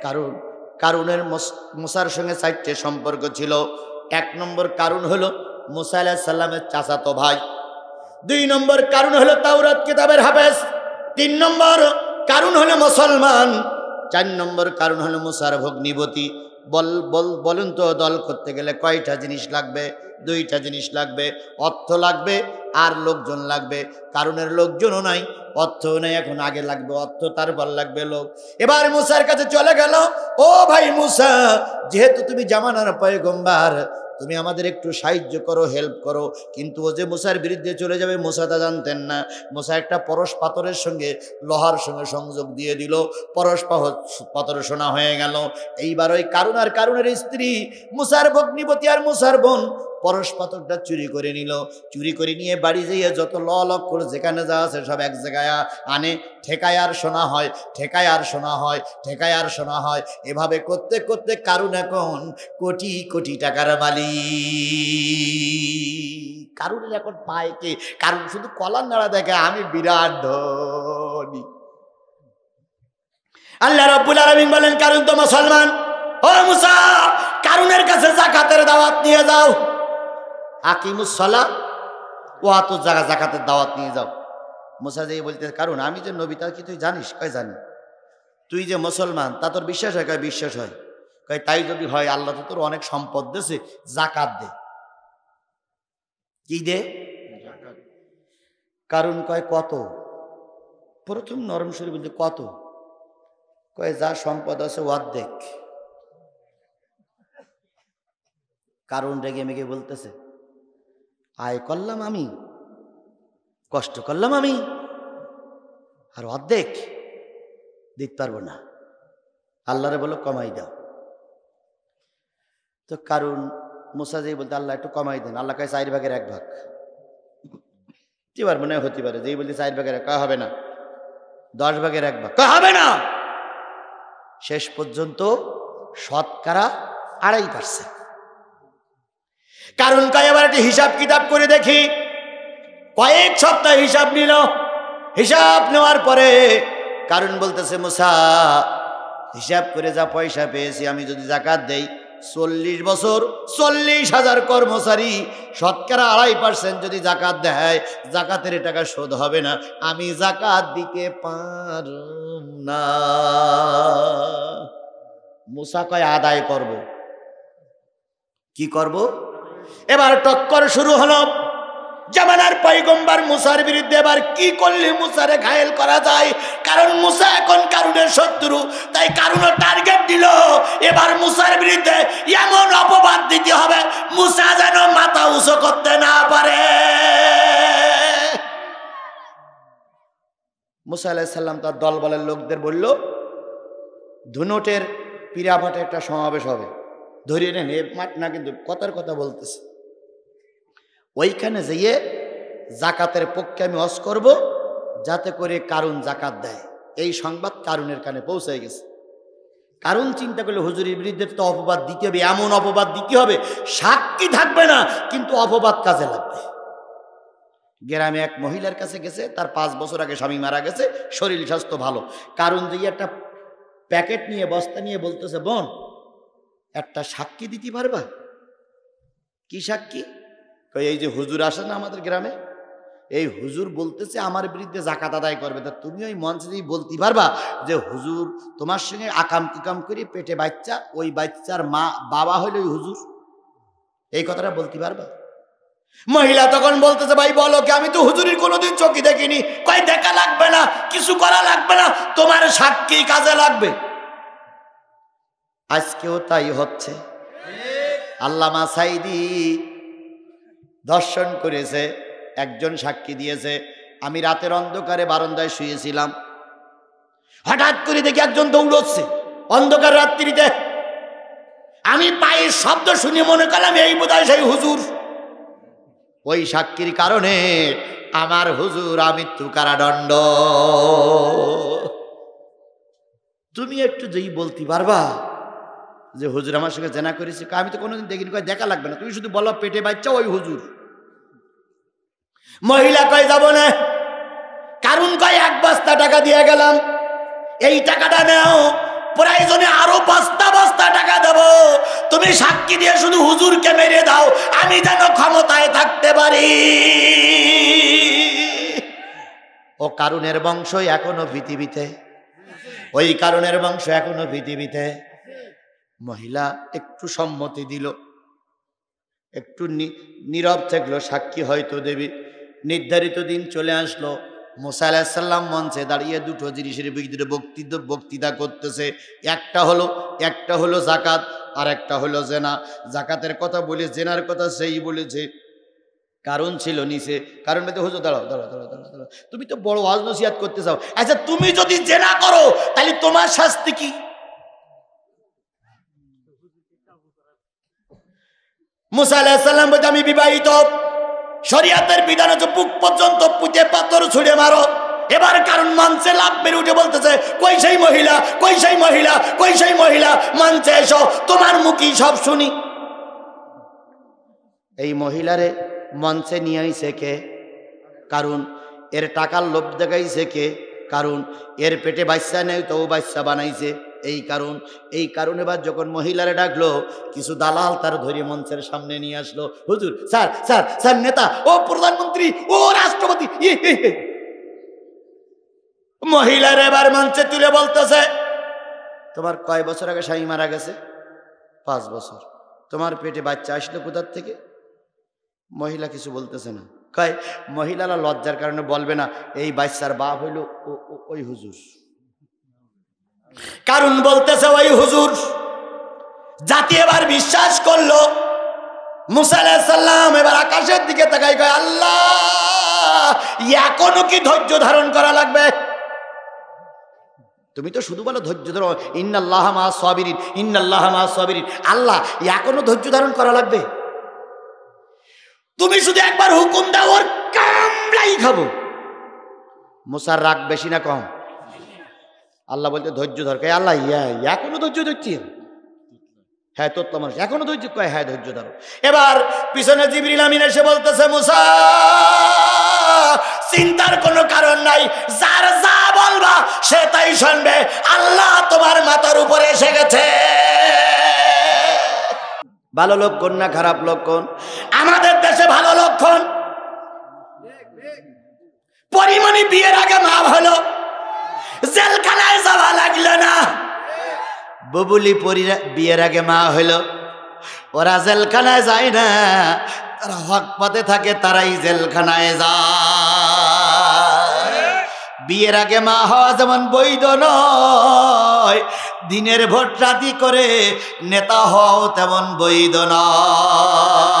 কারুন। কারুনের মুসার সঙ্গে 4টে সম্পর্ক ছিল। 1 নম্বর কারুন হলো মুসা আলাইহিস সালামের চাচাতো ভাই। 2 নম্বর কারুন হলো তাওরাত কিতাবের হাফেজ। 3 নম্বর কারুন হলো মুসলমান। 4 নম্বর কারুন হলো মুসার ভগ্নিপতি। বলুন তো দল করতে গেলে কয়টা জিনিস লাগবে? 2টা জিনিস লাগবে, অর্থ লাগবে আর লোকজন লাগবে। কারুনের লোকজনও নাই, অর্থও নাই, এখন আগে লাগবে অর্থ, তারপর লাগবে লোক। এবার মুসার কাছে চলে গেল, ও ভাই মুসা, যেহেতু তুমি জামানার পয়গম্বর, তুমি আমাদের একটু সাহায্য করো, হেল্প করো। কিন্তু ও যে মুসার বিরুদ্ধে চলে যাবে মুসা তা জানতেন না। মুসা একটা পরশ পাথরের সঙ্গে লোহার সঙ্গে সংযোগ দিয়ে দিল, পরশ পাথর সোনা হয়ে গেল। এইবার ওই কারুন আর কারুনের স্ত্রী, মুসার ভগ্নিপতি আর মুসার বোন পরশ পাথরটা চুরি করে নিল। চুরি করে নিয়ে বাড়ি যেয়ে যত লক করে যেখানে যা আছে সব এক জায়গায় আনে, ঠেকায় আর শোনা হয়, ঠেকায় আর শোনা হয়, ঠেকায় আর শোনা হয়। এভাবে করতে করতে কারুন এখন কোটি কোটি টাকার মালিক। কারুনের এখন পায় কে? কারণ শুধু কলার নাড়া দেখে আমি বিরাট ধনী। আল্লাহ রাব্বুল আলামিন বলেন, কারুন তো মুসলমান। ও মুসা, কারুনের কাছে যাকাতের দাওয়াত নিয়ে যাও। আকিমুস সালাহ ওয়া আতুজ যাকাত, যাকাতের দাওয়াত নিয়ে যাও। মুসা যেই বলতে, কারণ আমি যে নবী তা কি তুই জানিস? কয় জানি। তুই যে মুসলমান তা তোর বিশ্বাস হয়? কয় বিশ্বাস হয়। কয় তাই যদি হয় আল্লাহ তো তোর অনেক সম্পদ দিয়েছে, যাকাত দে। কি দে? কারণ কয় কত? প্রথম নরম সুরে বলতে কত? কয় যা সম্পদ আছে অর্ধেক। কারণ রেগে মেগে বলতেছে, আয় করলাম আমি, কষ্ট করলাম আমি, আর অর্ধেক দিতে পারবো না। আল্লাহরে বলো কমাই দাও। তো কারণ মুসা যেই বলতে, আল্লাহ একটু কমাই দেন। আল্লাহ কয় 4 ভাগের 1 ভাগ। এবার মনে হতে পারে যেই বলতে 4 ভাগের 1 ভাগ হবে না, 10 ভাগের 1 ভাগ হবে না। শেষ পর্যন্ত শতকরা 2.5%। কারণ কয় এবার একটা হিসাব কিতাব করে দেখি। কয়েক সপ্তাহ হিসাব নিল। হিসাব নেওয়ার পরে কারণ বলতেছে, মুসা হিসাব করে যা পয়সা পেয়েছি আমি যদি যাকাত দেই, 40 বছর 40,000 কর্মচারী শতকরা 2.5% যদি যাকাত দেয়, যাকাতের টাকা শোধ হবে না। আমি যাকাত দিতে পারব না। মুসা কয় আদায় করব। কি করব? এবার টক্কর শুরু হলো। জামানার পয়গম্বর মুসার বিরুদ্ধে এবার কি করলে মুসারে ঘায়েল করা যায়? কারণ মুসা এখন কারুনের শত্রু, তাই কারুনও টার্গেট দিল এবার মুসার বিরুদ্ধে এমন অপবাদ দিতে হবে মুসা যেন মাথা উঁচু করতে না পারে। মুসা আলাইহিস সালাম তার দলবলের লোকদের বলল, ধুনটের পিরাভাটে একটা সমাবেশ হবে, ধরিয়ে নেন। এ মাঠ না, কিন্তু কথার কথা বলতেছে। ওইখানে যেয়ে যাকাতের পক্ষে আমি ওয়াজ করব, যাতে করে কারুন যাকাত দেয়। এই সংবাদ কারুনের কানে পৌঁছে গেছে। কারুন চিন্তা করলে হুজুরের বিরুদ্ধে তো অপবাদ দিতে হবে, এমন অপবাদ দিতে হবে সাক্ষী থাকবে না, কিন্তু অপবাদ কাজে লাগবে। গ্রামে এক মহিলার কাছে গেছে, তার 5 বছর আগে স্বামী মারা গেছে, শরীর স্বাস্থ্য ভালো। কারুন দিয়ে একটা প্যাকেট নিয়ে, বস্তা নিয়ে বলতেছে, বোন একটা সাক্ষী দিতে পারবা? কি সাক্ষী? এই যে হুজুর আসে না আমাদের গ্রামে, এই হুজুর বলতেছে আমার বিরুদ্ধে যাকাত আদায় করবে। তা তুমি ওই মঞ্চে দিয়ে বলতে পারবা যে হুজুর তোমার সঙ্গে আকাম কুকাম করে পেটে বাচ্চা, ওই বাচ্চার মা বাবা হইল ওই হুজুর? এই কথাটা বলতে পারবা? মহিলা তখন বলতেছে, ভাই বলো কি, আমি তো হুজুরের কোনোদিন চোখে দেখিনি। কয় দেখা লাগবে না, কিছু করা লাগবে না, তোমার সাক্ষী কাজে লাগবে। আজকেও তাই হচ্ছে। আল্লামা সাইদি দর্শন করেছে, একজন সাক্ষী দিয়েছে, আমি রাতের অন্ধকারে বারান্দায় শুয়েছিলাম, হঠাৎ করে দেখি একজন দৌড়চ্ছে অন্ধকার রাত্রিতে। আমি পায়ের শব্দ শুনে মনে করলাম এই বোধহয় সেই হুজুর। ওই সাক্ষীর কারণে আমার হুজুর আমৃত্যু কারাদণ্ড। তুমি একটু যেই বলতে পারবা যে হুজুর আমার সঙ্গে জেনা করেছে? আমি তো কোনোদিন দেখিনি। কয় দেখা লাগবে না, তুমি শুধু বলো পেটে বাচ্চা ওই হুজুর। মহিলা কয় যাব না। কারণ কয় 1 বস্তা টাকা দিয়ে গেলাম, এই টাকাটা নাও, প্রয়োজনে আরো বস্তা বস্তা টাকা দেব, তুমি সাক্ষী দিয়ে শুধু হুজুরকে মেরে দাও, আমি যেন ক্ষমতায় থাকতে পারি। ও কারুনের বংশ এখনো পৃথিবীতে, ওই কারুনের বংশ এখনো পৃথিবীতে। মহিলা একটু সম্মতি দিল, একটু নীরব থাকলো, সাক্ষী হয়তো দেবী। নির্ধারিত দিন চলে আসলো। মুসা আলাইহিস সালাম মঞ্চে দাঁড়িয়ে 2টো জিনিসের বিরুদ্ধে বক্তৃতা করতেছে। একটা হলো যাকাত, আর একটা হলো জেনা। যাকাতের কথা বলে জেনার কথা সেই বলেছে। কারণ ছিল নিচে। কারণ বলতে, হুজুর দাঁড়াও দাঁড়াও দাঁড়াও দাঁড়াও, তুমি তো বড় ওয়াজ নসিহত করতে চাও, আচ্ছা তুমি যদি জেনা করো তাহলে তোমার শাস্তি কি? মুসা আলাইহিস সালাম বলতে আমি বিবাহিত, শরিয়াতের বিধান হচ্ছে বুক পর্যন্ত পুঁতে পাথর ছুঁড়ে মারো। এবার কারণ মঞ্চে লাভ বেড়ে উঠে বলতেছে কই সেই মহিলা, কই সেই মহিলা, কই সেই মহিলা, মঞ্চে এসো, তোমার মুখই সব শুনি। এই মহিলারে মঞ্চে নিয়ে আইছে কে? কারণ এর টাকার লোভ দেখাইছে কে? কারণ এর পেটে বাচ্চা নেই তো বাচ্চা বানাইছে এই কারণ এবার যখন মহিলারে ডাকলো, কিছু দালাল তার ধরে মঞ্চের সামনে নিয়ে আসলো। হুজুর, স্যার স্যার স্যার, নেতা, ও প্রধানমন্ত্রী, ও রাষ্ট্রপতি। মহিলার এবার মঞ্চে তুলে বলতেছে তোমার কয় বছর আগে স্বামী মারা গেছে? 5 বছর। তোমার পেটে বাচ্চা আসলো কোথার থেকে? মহিলা কিছু বলতেছে না। কয় মহিলারা লজ্জার কারণে বলবে না এই বাচ্চার বাপ হইল ওই হুজুর। কারণ বলতেছে ওই হুজুর। জাতি এবার বিশ্বাস করলো। মুসা আলাইহিস সালাম এবার আকাশের দিকে তাকাই কয় আল্লাহ, এখনো কি ধৈর্য ধারণ করা লাগবে? তুমি তো শুধু বলো ধৈর্য ধরো, ইন্নাল্লাহা মাআস সাবিরিন, ইন্নাল্লাহা মাআস সাবিরিন। আল্লাহ, এখনো ধৈর্য ধারণ করা লাগবে? তুমি শুধু একবার হুকুম দাও, ওর কামড়াই খাবো। মুসার রাগ বেশি না কম? আল্লাহ বলতে ধৈর্য ধর। কয় আল্লাহ এখনো ধৈর্য ধরছি? হ্যাঁ, তোর তো মানুষ এখনো ধৈর্য। কয় হ্যাঁ, ধৈর্য ধরো। এবার পিছনে জিবরিল আমিন এসে বলতেছে মুসা, চিন্তার কোনো কারণ নাই, যার যা বলবা সে তাই শুনবে। আল্লাহ তোমার মাথার উপরে এসে গেছে। ভালো লক্ষণ না খারাপ লক্ষণ? আমাদের দেশে ভালো লক্ষণ। পরিমণি বিয়ের আগে মা হলো, জেলখানায় যাওয়া লাগলো না। বুবুলি বিয়ের আগে মা হইল, ওরা জেলখানায় যায় না, তারা হক পথে থাকে, তারাই জেলখানায় যায়। বিয়ের আগে মা হওয়া যেমন বৈধ নয়, দিনের ভোট রাতি করে নেতা হওয়াও তেমন বৈধ নয়।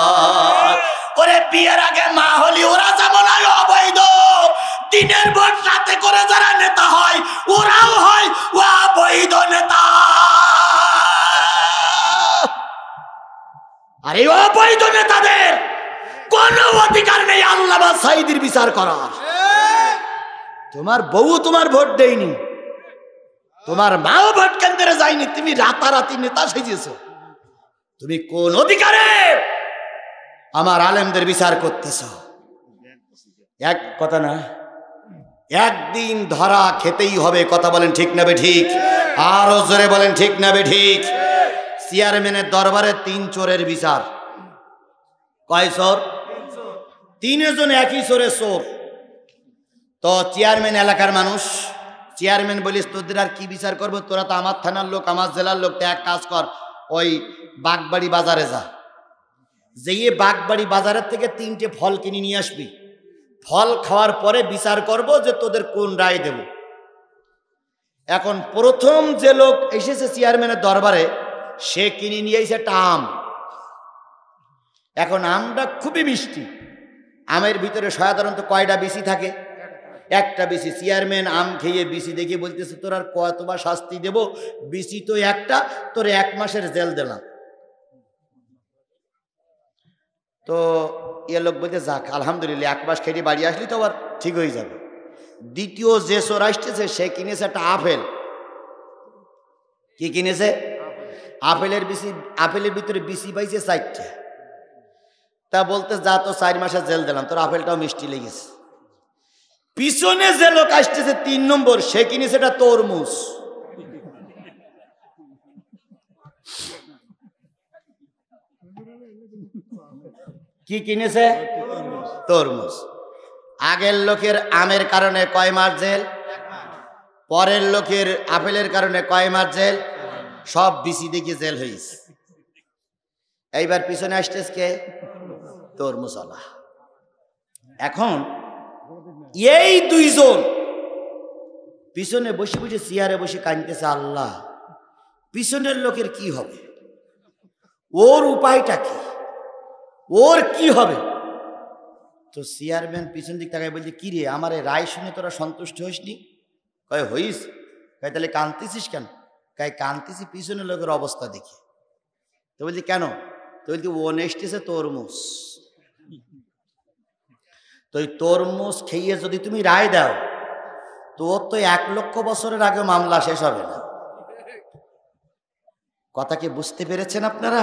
ওরে বিয়ের আগে মা হলি ওরা যেমন হয় অবৈধ, দিনের ভোট রাতে করে যারা নেতা হয় ওরাও হয় অবৈধ নেতা। আর এই অবৈধ নেতাদের কোনো অধিকার নেই আল্লামা সাঈদীর বিচার করার। তোমার বউ তোমার ভোট দেয়নি, তোমার মাও ভোট কেন্দ্রে যায়নি, তুমি রাতারাতি নেতা সেজেছো, তুমি কোন অধিকারে আমার আলেমদের বিচার করতেছ? এক কথা না, একদিন ধরা খেতেই হবে। কথা বলেন ঠিক না বেঠিক? আরো জোরে বলেন ঠিক না বেঠিক? চেয়ারম্যানের দরবারে 3 চোরের বিচার। কয় চোর? 3 জন একই চোরের চোর। তো চেয়ারম্যান এলাকার মানুষ, চেয়ারম্যান বলিস তোদের আর কি বিচার করবো, তোরা তো আমার থানার লোক, আমার জেলার লোক, তো এক কাজ কর, ওই বাগবাড়ি বাজারে যা, যেয়ে বাগবাড়ি বাজারের থেকে 3টে ফল কিনে নিয়ে আসবি। ফল খাওয়ার পরে বিচার করব যে তোদের কোন রায় দেব। এখন প্রথম যে লোক এসেছে চেয়ারম্যানের দরবারে, সে কিনে নিয়ে এসে একটা আম। এখন আমটা খুবই মিষ্টি। আমের ভিতরে সাধারণত কয়টা বিচি থাকে? একটা বিচি। চেয়ারম্যান আম খেয়ে বিচি দেখে বলতেছে তোর আর কতবার শাস্তি দেব, বিচি তো একটা, তোর 1 মাসের জেল দিলাম। তো এ লোক বলতে যাক আলহামদুলিল্লাহ, 1 মাস খেটে বাড়ি আসলি তো আবার ঠিক হয়ে যাবে। দ্বিতীয় যে চোর আসতেছে সে কিনেছে একটা আপেল। কি কিনেছে? আপেলের বিচি। আপেলের ভিতরে বিচি পাইছে 4টে। তা বলতে যা তো 4 মাসের জেল দিলাম, তোর আপেলটাও মিষ্টি লেগেছে। পিছনে যে লোক আসতেছে 3 নম্বর, সে কিনেছে একটা তরমুজ। কি কিনেছে? তরমুজ। আগের লোকের আমের কারণে কয় মাস জেল, পরের লোকের আপেলের কারণে কয় মাস জেল, সব বিচি দেখে জেল হয়েছে। এইবার পিছনে আসতেছে কে? তরমুজওয়ালা। এখন এই 2 জন পিছনে বসে বসে চেয়ারে বসে কাঁদতেছে, আল্লাহ পিছনের লোকের কি হবে, ওর উপায়টা কি, ওর কি হবে? তো চেয়ারম্যান পিছন দিক তাকায় বলছে কি রে, আমার এই রায় শুনে তোরা সন্তুষ্ট হইসনি? কয় হইস। কয় তাহলে কাঁদতেছিস কেন? কয় কাঁদতেছি পিছনের লোকের অবস্থা দেখি। তো বলছি কেন? তো বলতে অনেস্টিসে তরমুজ। তো ওই তরমুজ খেয়ে যদি তুমি রায় দাও, তোর তো 1 লক্ষ বছরের আগে মামলা শেষ হবে না। কথা কি বুঝতে পেরেছেন আপনারা?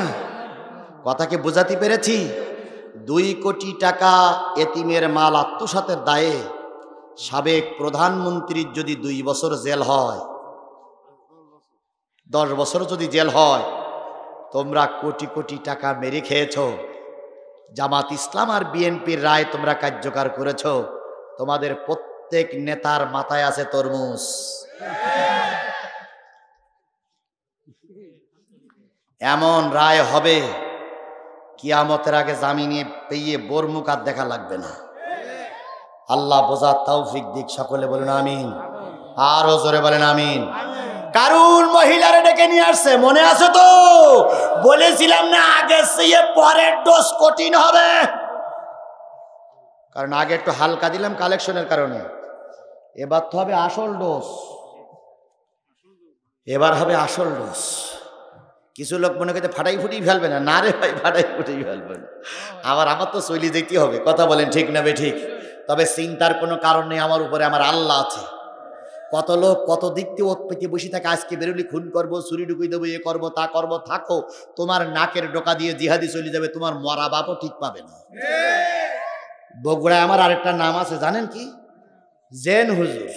কথাকে বোঝাতে পেরেছি? 2 কোটি টাকা এতিমের মাল আত্মসাতের দায়ে সাবেক প্রধানমন্ত্রীর যদি 2 বছর জেল হয়, 10 বছর যদি জেল হয়, তোমরা কোটি কোটি টাকা মেরে খেয়েছো। জামাত ইসলাম আর বিএনপির রায় তোমরা কার্যকর করেছো। তোমাদের প্রত্যেক নেতার মাথায় আছে তরমুজ। এমন রায় হবে কিয়ামতের আগে জামিনে পেয়ে বোর মুখ আর দেখা লাগবে না। আল্লাহ বোঝার তৌফিক দিক। সকলে বলুন আমিন। আরো জোরে বলেন আমিন। কারুন মহিলারে ডেকে নিয়ে আসছে, মনে আছে তো? বলেছিলাম না আগে চেয়ে পরের ডোজ কঠিন হবে, কারণ আগে একটু হালকা দিলাম কালেকশনের কারণে। এবার তো হবে আসল ডোজ, এবার হবে আসল ডোজ। কিছু লোক মনে করতে ফাটাই ফুটিয়ে ফেলবে না, না রে ভাই, ফাটাই ফুটিয়ে ফেলবে না। আমার তো চলি যেতে হবে। কথা বলেন ঠিক না বে ঠিক? তবে চিন্তার কোনো কারণ নেই, আমার উপরে আমার আল্লাহ আছে। কত লোক কত দিক দিয়ে ওত পেতে বসে থাকে, আজকে বেরোলি খুন করবো, ছুরি ঢুকিয়ে দেবো, এ করবো তা করবো। থাকো, তোমার নাকের ডোকা দিয়ে জিহাদি চলে যাবে, তোমার মরা বাপও ঠিক পাবে না। বগুড়ায় আমার আরেকটা নাম আছে, জানেন কি? জেন হুজুর।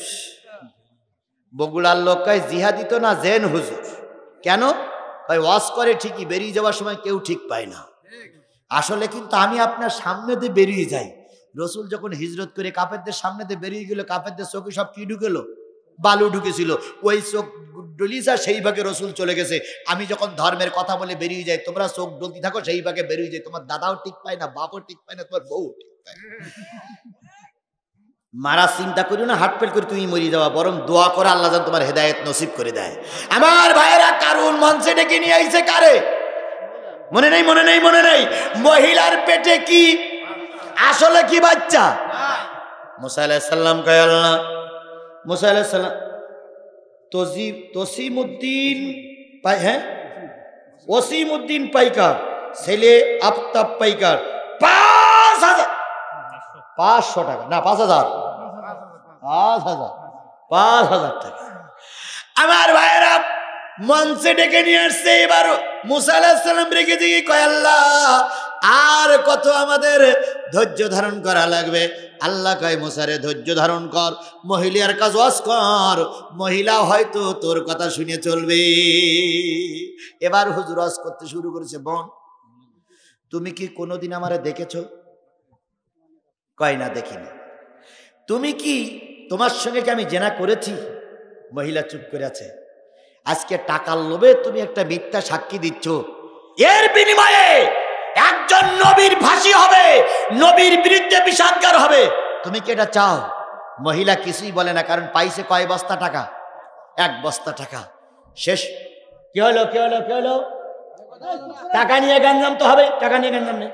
বগুড়ার লোক কয় জিহাদি তো না, জেন হুজুর। কেন? ওয়াজ করে ঠিকই, বেরিয়ে যাওয়ার সময় কেউ ঠিক পায় না। আসলে কিন্তু আমি আপনার সামনে দিয়ে বেরিয়ে যাই। রসুল যখন হিজরত করে কাফেরদের সামনে দিয়ে বেরিয়ে গেল, কাফেরদের চোখে সব কি ঢুকেল? বালু ঢুকেছিল। ওই চোখ ডলিসা সেই ভাগে রসুল চলে গেছে। আমি যখন ধর্মের কথা বলে বেরিয়ে যাই, তোমরা চোখ ডলতে থাকো, সেই ভাগে বেরিয়ে যায়। তোমার দাদাও ঠিক পায় না, বাপও ঠিক পায় না, তোমার বউ ঠিক পায় না। মারা চিন্তা করি না, হাটপেল করে তুমি মরি যাওয়া, বরং দোয়া করে আল্লাহ যেন তোমার হেদায়েত নসিব করে দেয়। আমার ভাইয়েরা, কারুন মঞ্চে ডেকে নিয়ে আইছে কারে? মনে নেই, মনে নেই, মনে নেই? মহিলার পেটে কি আসলে কি বাচ্চা? মুসা আলাইহিস সালাম কয় আল্লাহ, মুসা আলাইহিস সালাম তসিমউদ্দিন পাই, হ্যাঁ, ওসিমউদ্দিন পাইকার ছেলে আফতাব পাইকার 500 টাকা, না 5000, 5000 টাকা। আমার ভাইয়েরা মঞ্চে ডেকে নিয়ে আসছে। এবার মুসা আলাইহিস সালাম রেখে দিয়ে কয় আল্লাহ, আর কত আমাদের ধৈর্য ধারণ করা লাগবে? আল্লাহ কয় মুসারে ধৈর্য ধারণ কর, মহিলার কাজ ওয়াজ কর, মহিলা হয়তো তোর কথা শুনে চলবে। এবার হুজুর ওয়াজ করতে শুরু করেছে। বোন, তুমি কি কোনোদিন আমারে দেখেছো? কয় না, দেখিনি। তুমি কি, তোমার সঙ্গে কি আমি জেনা করেছি? মহিলা চুপ করে আছে। আজকে টাকার লোভে তুমি একটা মিথ্যা সাক্ষী দিচ্ছ, এর বিনিময়ে একজন নবীর ফাঁসি হবে, নবীর বিরুদ্ধে বিষাদগার হবে। তুমি কি এটা চাও? মহিলা কিছুই বলে না, কারণ পাইছে কয় বস্তা টাকা? 1 বস্তা টাকা। শেষ। কি হলো, কি হলো, কি হলো? টাকা নিয়ে গঞ্জাম তো হবে, টাকা নিয়ে গঞ্জাম নেই।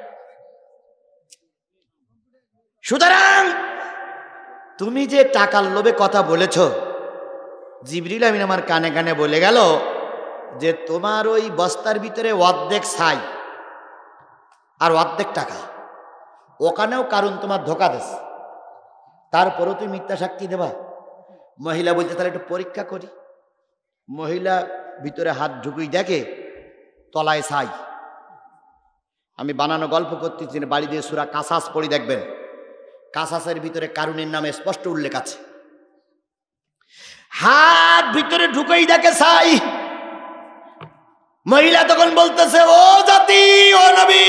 সুতরাং তুমি যে টাকার লোভে কথা বলেছ, জিবরিল আমিন আমার কানে কানে বলে গেল যে তোমার ওই বস্তার ভিতরে অর্ধেক ছাই আর অর্ধেক টাকা, ওখানেও কারণ তোমার ধোকা দেশ, তারপরও তুমি মিথ্যা সাক্ষী দেবা। মহিলা বলছে তাহলে একটু পরীক্ষা করি। মহিলা ভিতরে হাত ঢুকুই দেখে তলায় ছাই। আমি বানানো গল্প করতেছি, বাড়ি দিয়ে সূরা কাসাস পড়ি, দেখবেন কাসাসের ভিতরে কারুনের নামে স্পষ্ট উল্লেখ আছে। হাত ভিতরে ঢুকেই দেখে ছাই। মহিলা তখন বলতেছে, ও জাতি, ও নবী,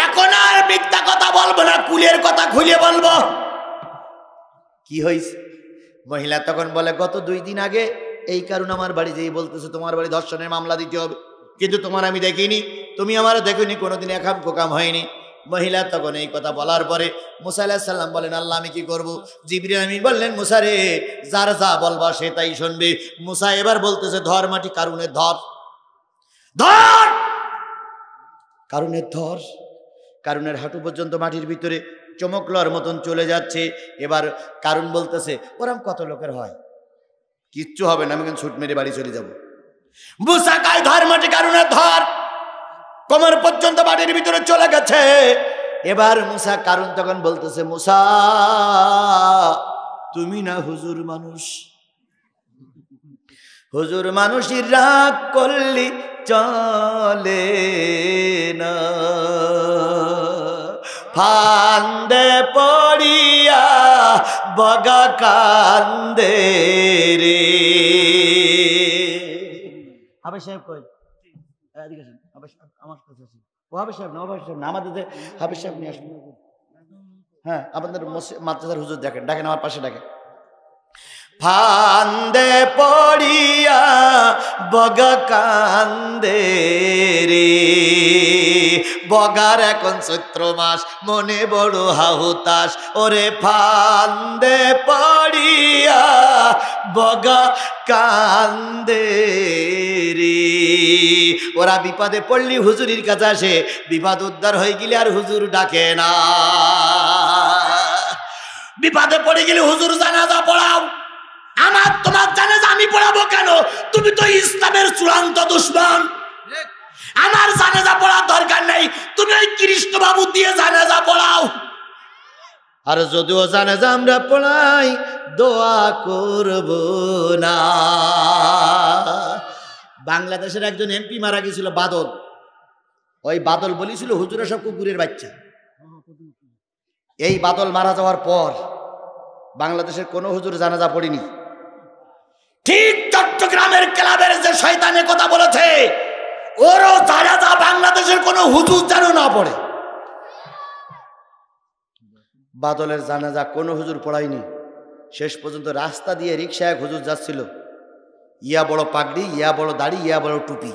এখন আর মিথ্যা কথা বলবো না, কুলের কথা খুলে বলবো। কি হয়েছে? মহিলা তখন বলে, গত 2 দিন আগে এই কারণ আমার বাড়ি যেই বলতেছে তোমার বাড়ি ধর্ষণের মামলা দিতে হবে, কিন্তু তোমার আমি দেখিনি, তুমি আমার দেখিনি, কোনোদিন একাম কোকাম হয়নি। মহিলা তখন এই কথা বলার পরে মুসা আলাইহিস সালাম বলেন, আল্লাহ আমি কি করব? জিবরিল আমিন বললেন, মুসা রে, যার যা বলবা সে তাই শুনবে। মুসা এবার বলতেছে, ধর মাটি, কারুনের ধর, ধর, কারুনের ধর। কারুনের হাঁটু পর্যন্ত মাটির ভিতরে চমকলার মতন চলে যাচ্ছে। এবার কারুন বলতেছে, ওরম কত লোকের হয়, কিচ্ছু হবে না, আমি ছুট মেরে বাড়ি চলে যাব। মুসা কয়, ধর মাটি, কারুনের ধর। কোমর পর্যন্ত বাড়ির ভিতরে চলে গেছে। এবার মুসা কারণ তখন বলতেছে, মুসা তুমি না হুজুর মানুষ, হুজুর মানুষই রাগ করলি চলে না, ফান্দে পড়িয়া বগা কান্দে রে। হাফেজ সাহেব কই? এদিকে আসেন। হাফেজ সাহেব আমার কাছে আছে। ও হাফেজ সাহেব না, হাফেজ সাহেব না, আমাদের হাফেজ সাহেব নিয়ে আসুন। হ্যাঁ, আপনাদের মাদ্রাসার হুজুর দেখেন, ডাকেন আমার পাশে ডাকেন। ফান্দে পড়িয়া বগা কান্দে রে, বগার এখন চৈত্র মাস, মনে বড় হাহুতাস, ওরে ফান্দে পড়িয়া বগা কান্দে রে। ওরা বিপদে পড়লি হুজুরির কাছে আসে, বিপদ উদ্ধার হয়ে গেলে আর হুজুর ডাকে না। বিপদে পড়ে গেলে হুজুর জানাজা পড়াও, আমার তোমার জানাজা আমি পড়াবো কেন? তুমি তো ইসলামের চূড়ান্ত দুশমন। আমার জানাজা পড়ার দরকার নেই, তুমি ওই কৃষ্ণ বাবু দিয়ে জানাজা পড়াও। আর যদিও জানাজা আমরা পড়াই, দোয়া করব না। বাংলাদেশের একজন এমপি মারা গেছিল, বাদল। ওই বাদল বলেছিল হুজুরা সব কুকুরের বাচ্চা। এই বাদল মারা যাওয়ার পর বাংলাদেশের কোনো হুজুর জানাজা পড়েনি। ঠিক চট্টগ্রামের ক্লাবের যে শয়তানের কথা বলেছে, ওরও জানাজা বাংলাদেশের কোনো হুজুর যেন না পড়ে। বাদলের জানাজা কোনো হুজুর পড়ায়নি। শেষ পর্যন্ত রাস্তা দিয়ে রিক্সায় হুজুর যাচ্ছিল, ইয়া বড় পাগড়ি, ইয়া বড় দাড়ি, ইয়া বড় টুপি,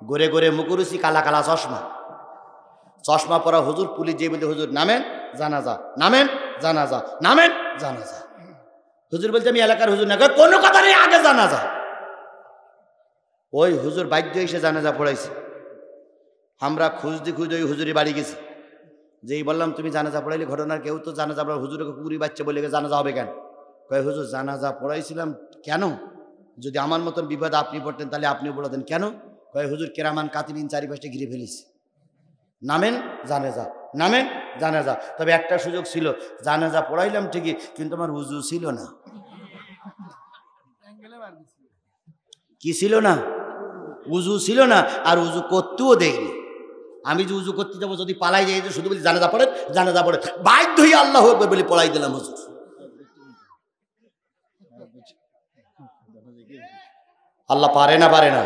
গোরে গোরে মুকুরুচি, কালা কালা চশমা, চশমা পরা হুজুর। পুলিশ যে বলতে, হুজুর নামেন জানাজা, নামেন জানাজা, নামেন জানাজা। হুজুর বলছে আমি এলাকার হুজুর না, কোনো কথা নেই, আগে জানাজা। ওই হুজুর বাধ্য এসে জানাজা পড়াইছে। আমরা খুঁজতে খুঁজতে ওই হুজুরি বাড়ি গেছি। যেই বললাম তুমি জানাজা পড়াইলে, ঘটনার কেউ তো জানাজা পড়া, হুজুরকে কুকুরি বাচ্চা বলে জানাজা হবে কেন? কয় হুজুর জানাজা পড়াইছিলাম। কেন? যদি আমার মতন বিপদ আপনি পড়তেন তাহলে আপনিও পড়াতেন। কেন? কয় হুজুর কেরামান কাতিবিন চারিপাশে ঘিরে ফেলিস, নামেন জানাজা, নামেন জানাজা। তবে একটা সুযোগ ছিল, জানাজা পড়াইলাম ঠিকই, কিন্তু আমার উজু ছিল না। কি ছিল না? উজু ছিল না, আর উজু করতেও দেয়নি। আমি যে উজু করতে যাবো, যদি পালাই যাই, শুধু বলি জানাজা পড়ে, জানাজা পড়ে, বাধ্য হয়ে আল্লাহ আকবার বলে পড়াই দিলাম হুজুর। আল্লাহ পারে না, পারে না?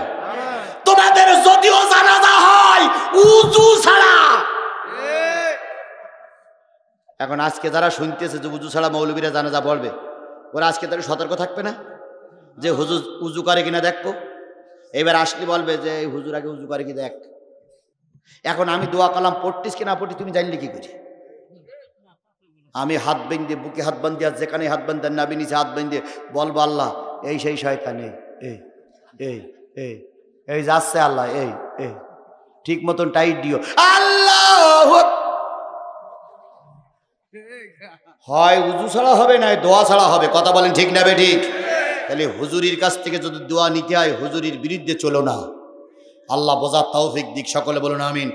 তোমাদের যদিও জানাজা হয় উজু ছাড়া। এখন আজকে যারা শুনতেছে যে উজু ছাড়া মৌলবীরা জানাজা পড়বে, ওরা আজকে তারা সতর্ক থাকবে না যে হুজুর উজু করে কিনা দেখবো। এবার আসলে বলবে যে হুজুর আগে উজু করে কি দেখ। এখন আমি দোয়া কালাম পড়তিস কি না পড়তিস তুমি জানলি কি করে? আমি হাত বেঁধে, বুকে হাত বান্ধি, আর যেখানে হাত বান্ধেন নাবি নিচে হাত বেঁধে বলবো আল্লাহ এই সেই শয়তান, এই এই এই এই যাচ্ছে আল্লাহ, এই এই ঠিক মতন টাইট দিও আল্লাহ। হয় উজু ছাড়া হবে, না দোয়া ছাড়া হবে। কথা বলেন ঠিক না বে ঠিক? তাহলে হুজুরির কাছ থেকে যদি দোয়া নিতে হয়, হুজুরির বিরুদ্ধে চলো না। আল্লাহ বোঝার তৌফিক দিক, সকলে বলুন আমিন।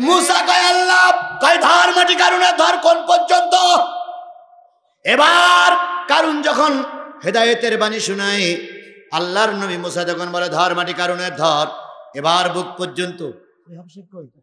মুসা কয় আল্লাহ, কয় ধর মাটি কারুনের ধর কোন পর্যন্ত। এবার কারুন যখন হেদায়েতের বাণী শোনায়, আল্লাহর নবী মুসা যখন বলে ধর মাটি কারুনের ধর, এবার বুক পর্যন্ত।